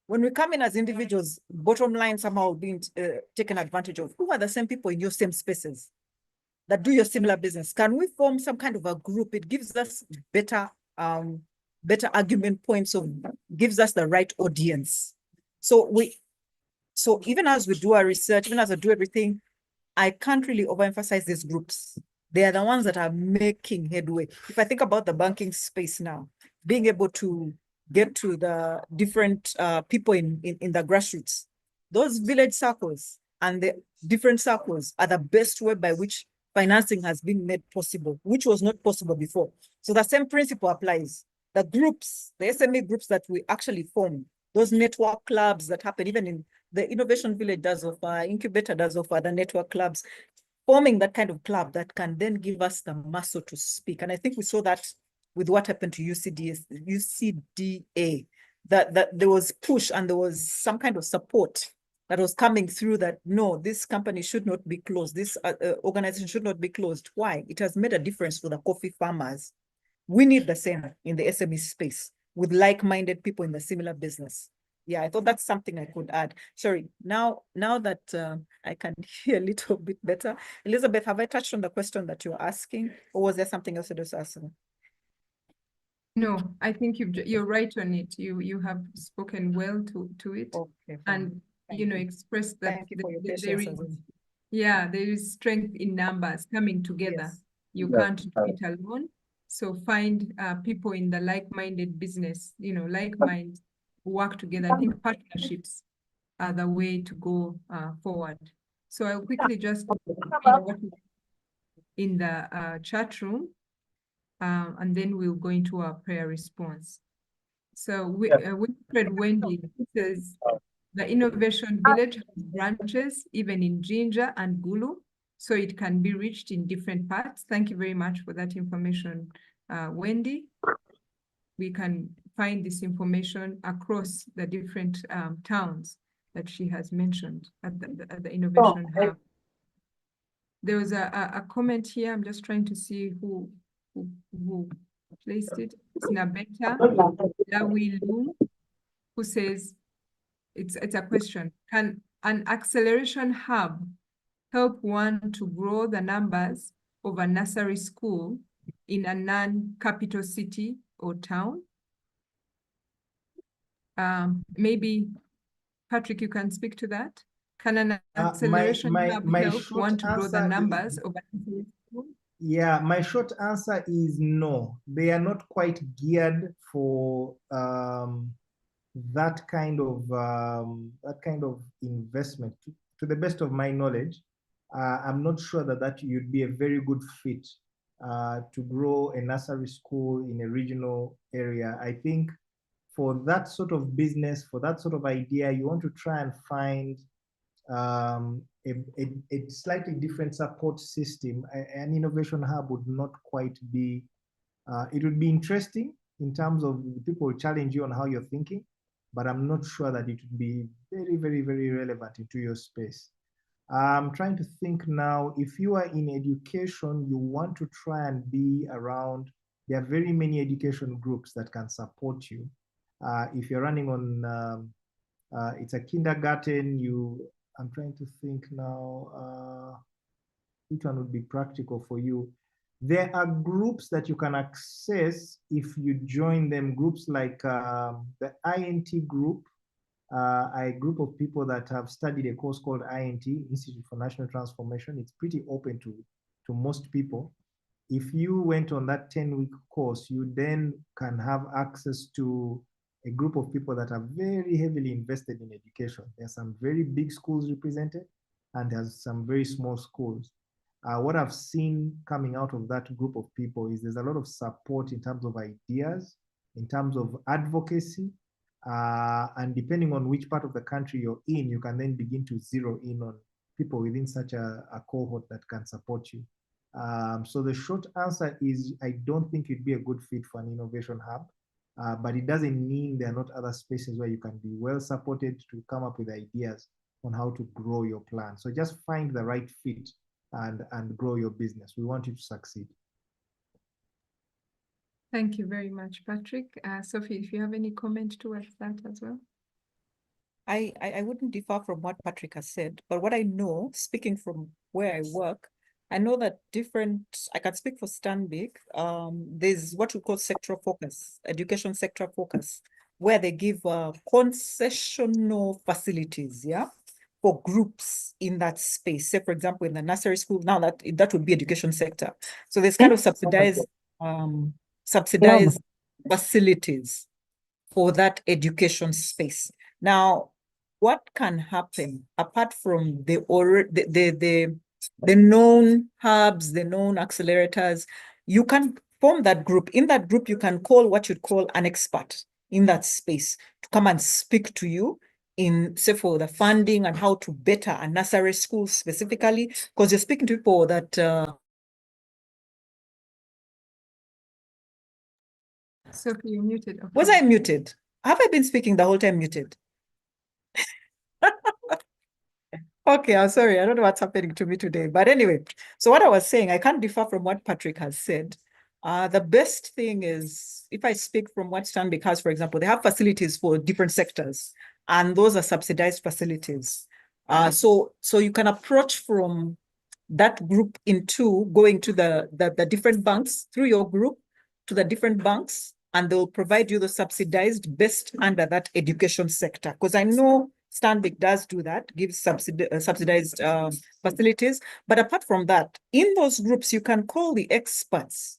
When we come in as individuals, bottom line somehow being taken advantage of. Who are the same people in your same spaces that do your similar business? Can we form some kind of a group? It gives us better argument points, of gives us the right audience. So even as we do our research, even as I do everything, I can't really overemphasize these groups. They are the ones that are making headway. If I think about the banking space now, being able to get to the different people in the grassroots. Those village circles and the different circles are the best way by which financing has been made possible, which was not possible before. So the same principle applies. The groups, the SME groups that we actually form, those network clubs that happen, even in the Innovation Village does offer, Incubator does offer, the network clubs, forming that kind of club that can then give us the muscle to speak. And I think we saw that with what happened to UCDA, that there was push and there was some kind of support that was coming through that, no, this company should not be closed. This organization should not be closed. Why? It has made a difference for the coffee farmers. We need the same in the SME space with like-minded people in the similar business. Yeah, I thought that's something I could add. Sorry, now that I can hear a little bit better. Elizabeth, have I touched on the question that you're asking, or was there something else that was asking? No, I think you're right on it. You have spoken well to it. Okay, and expressed that Thank you for your there patience. is, there is strength in numbers coming together. Yes. You can't do it alone. So find people in the like-minded business, like minds who work together. I think partnerships are the way to go forward. So I'll quickly just read what is in the chat room, and then we'll go into our prayer response. So Winfred Wendy says, the Innovation Village has branches even in Jinja and Gulu, so it can be reached in different parts. Thank you very much for that information, Wendy. We can find this information across the different towns that she has mentioned at the Innovation Hub. There was a comment here. I'm just trying to see who placed it. It's Nabeta Lawilu, who says, it's a question. Can an acceleration hub help one to grow the numbers of a nursery school in a non-capital city or town? Maybe, Patrick, you can speak to that. Can an acceleration hub help one to grow the numbers of a nursery school? Yeah, my short answer is no. They are not quite geared for that kind of investment. To the best of my knowledge, I'm not sure that you'd be a very good fit to grow a nursery school in a regional area. I think for that sort of business, for that sort of idea, you want to try and find a slightly different support system. An innovation hub would not quite be, it would be interesting in terms of people challenge you on how you're thinking, but I'm not sure that it would be very, very, very relevant into your space. I'm trying to think now, if you are in education, you want to try and be around, there are very many education groups that can support you. If you're running on, it's a kindergarten, I'm trying to think now, which one would be practical for you. There are groups that you can access if you join them, groups like the INT group, a group of people that have studied a course called INT, Institute for National Transformation. It's pretty open to most people. If you went on that 10-week course, you then can have access to a group of people that are very heavily invested in education. There's some very big schools represented, and there's some very small schools. What I've seen coming out of that group of people is there's a lot of support in terms of ideas, in terms of advocacy, and depending on which part of the country you're in, you can then begin to zero in on people within such a cohort that can support you. So the short answer is I don't think it'd be a good fit for an innovation hub, but it doesn't mean there are not other spaces where you can be well supported to come up with ideas on how to grow your plan. So just find the right fit and grow your business. We want you to succeed. Thank you very much, Patrick. Sophie, if you have any comment towards that as well. I wouldn't differ from what Patrick has said, but what I know, speaking from where I work, I know that I can speak for Stanbic, there's what we call sectoral focus, education sector focus, where they give concessional facilities, for groups in that space. Say, for example, in the nursery school, now that would be education sector. So there's kind of subsidized facilities for that education space. Now, what can happen apart from the known hubs, the known accelerators? You can form that group. In that group, you can call what you'd call an expert in that space to come and speak to you in, say, for the funding and how to better a nursery school specifically, because you're speaking to people that Sophie, you're muted. Okay. was I muted? Have I been speaking the whole time muted? Okay, I'm sorry. I don't know what's happening to me today. But anyway, so what I was saying, I can't differ from what Patrick has said. The best thing is, if I speak from what Stanbic has, for example, they have facilities for different sectors, and those are subsidized facilities. So you can approach from that group into going to the different banks through your group to the different banks, and they'll provide you the subsidized based under that education sector. Because I know Stanbic does do that, gives subsidized facilities. But apart from that, in those groups, you can call the experts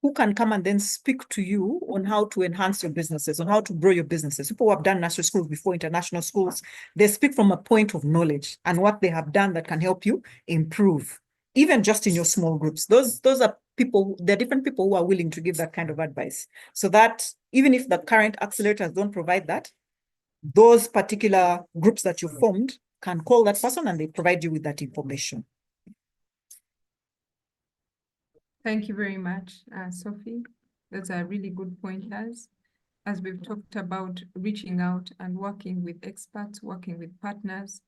who can come and then speak to you on how to enhance your businesses, on how to grow your businesses. People who have done national schools before, international schools, they speak from a point of knowledge and what they have done that can help you improve, even just in your small groups. Those are people, there are different people who are willing to give that kind of advice. So that even if the current accelerators don't provide that, those particular groups that you formed can call that person and they provide you with that information. Thank you very much, Sophie. Those are really good pointers. As we've talked about reaching out and working with experts, working with partners,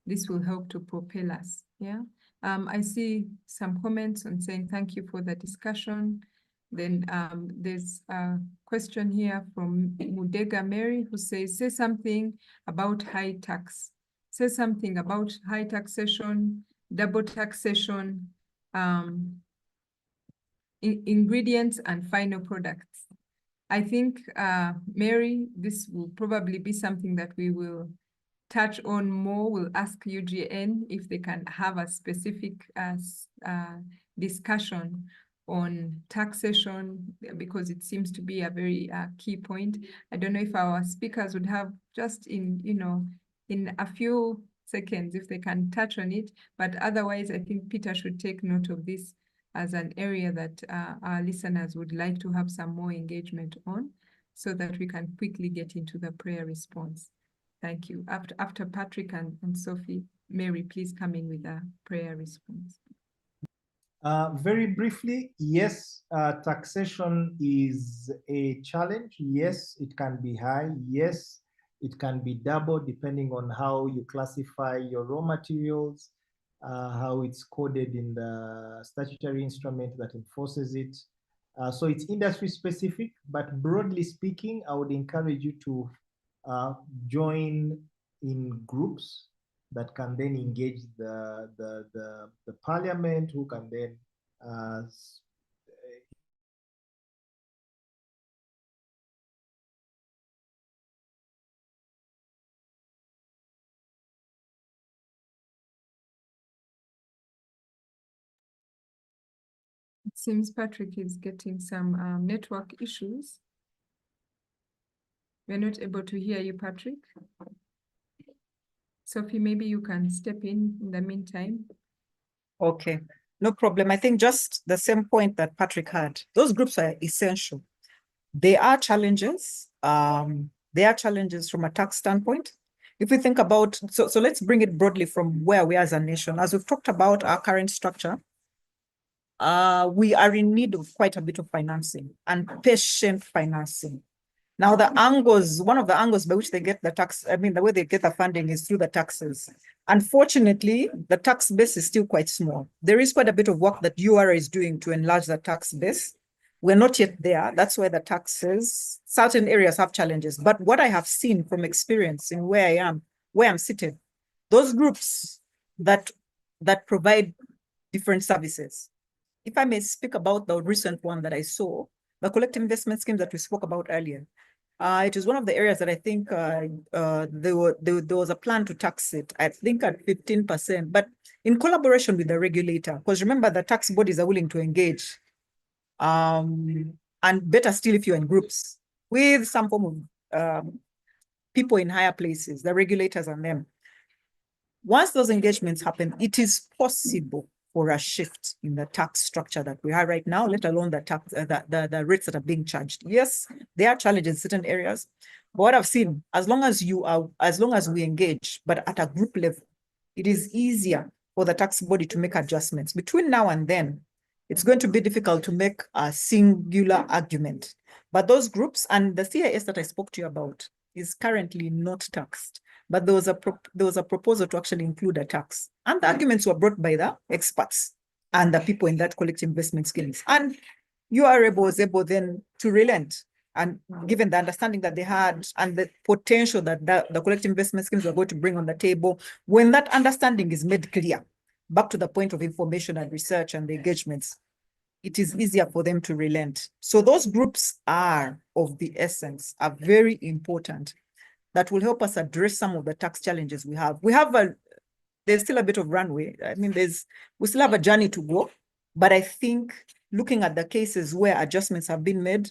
this will help to propel us. Yeah. I see some comments on saying thank you for the discussion. Then there's a question here from Mudega Mary who says, say something about high tax. Say something about high taxation, double taxation, ingredients and final products. I think, Mary, this will probably be something that we will touch on more. We'll ask UGN if they can have a specific discussion on taxation, because it seems to be a very key point. I don't know if our speakers would have just in a few seconds if they can touch on it, but otherwise I think Peter should take note of this as an area that our listeners would like to have some more engagement on, so that we can quickly get into the prayer response. Thank you. After Patrick and Sophie, Mary, please come in with a prayer response. Very briefly, yes, taxation is a challenge. Yes, it can be high. Yes, it can be double depending on how you classify your raw materials, how it's coded in the statutory instrument that enforces it. So it's industry specific, but broadly speaking, I would encourage you to join in groups that can then engage the parliament, who can then It seems Patrick is getting some network issues. We're not able to hear you, Patrick. Sophie, maybe you can step in the meantime. Okay, no problem. I think just the same point that Patrick had. Those groups are essential. There are challenges. There are challenges from a tax standpoint. If we think about, so let's bring it broadly from where we are as a nation. As we've talked about our current structure, we are in need of quite a bit of financing and patient financing. Now, one of the angles by which they get the tax, the way they get the funding is through the taxes. Unfortunately, the tax base is still quite small. There is quite a bit of work that URA is doing to enlarge the tax base. We're not yet there. That's why the taxes, certain areas have challenges. But what I have seen from experience in where I'm seated, those groups that provide different services. If I may speak about the recent one that I saw, the collective investment schemes that we spoke about earlier. It is one of the areas that I think there was a plan to tax it, I think at 15%, but in collaboration with the regulator, because remember the tax bodies are willing to engage. And better still if you're in groups with some form people in higher places, the regulators and them. Once those engagements happen, it is possible for a shift in the tax structure that we have right now, let alone the tax, the rates that are being charged. Yes, there are challenges in certain areas, but what I've seen, as long as we engage, but at a group level, it is easier for the tax body to make adjustments. Between now and then, it's going to be difficult to make a singular argument. But those groups and the CIS that I spoke to you about is currently not taxed. But there was a proposal to actually include a tax. And the arguments were brought by the experts and the people in that collective investment schemes. And URA was able then to relent. And given the understanding that they had and the potential that the collective investment schemes were going to bring on the table, when that understanding is made clear, back to the point of information and research and the engagements, it is easier for them to relent. So those groups are of the essence, are very important. That will help us address some of the tax challenges we have. There's still a bit of runway. I mean, we still have a journey to go, but I think looking at the cases where adjustments have been made,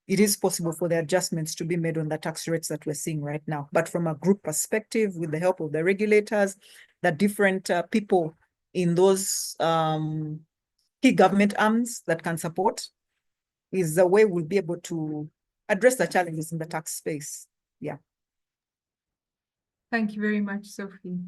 it is possible for the adjustments to be made on the tax rates that we're seeing right now. But from a group perspective, with the help of the regulators, the different people in those key government arms that can support, is the way we'll be able to address the challenges in the tax space. Yeah. Thank you very much, Sophie.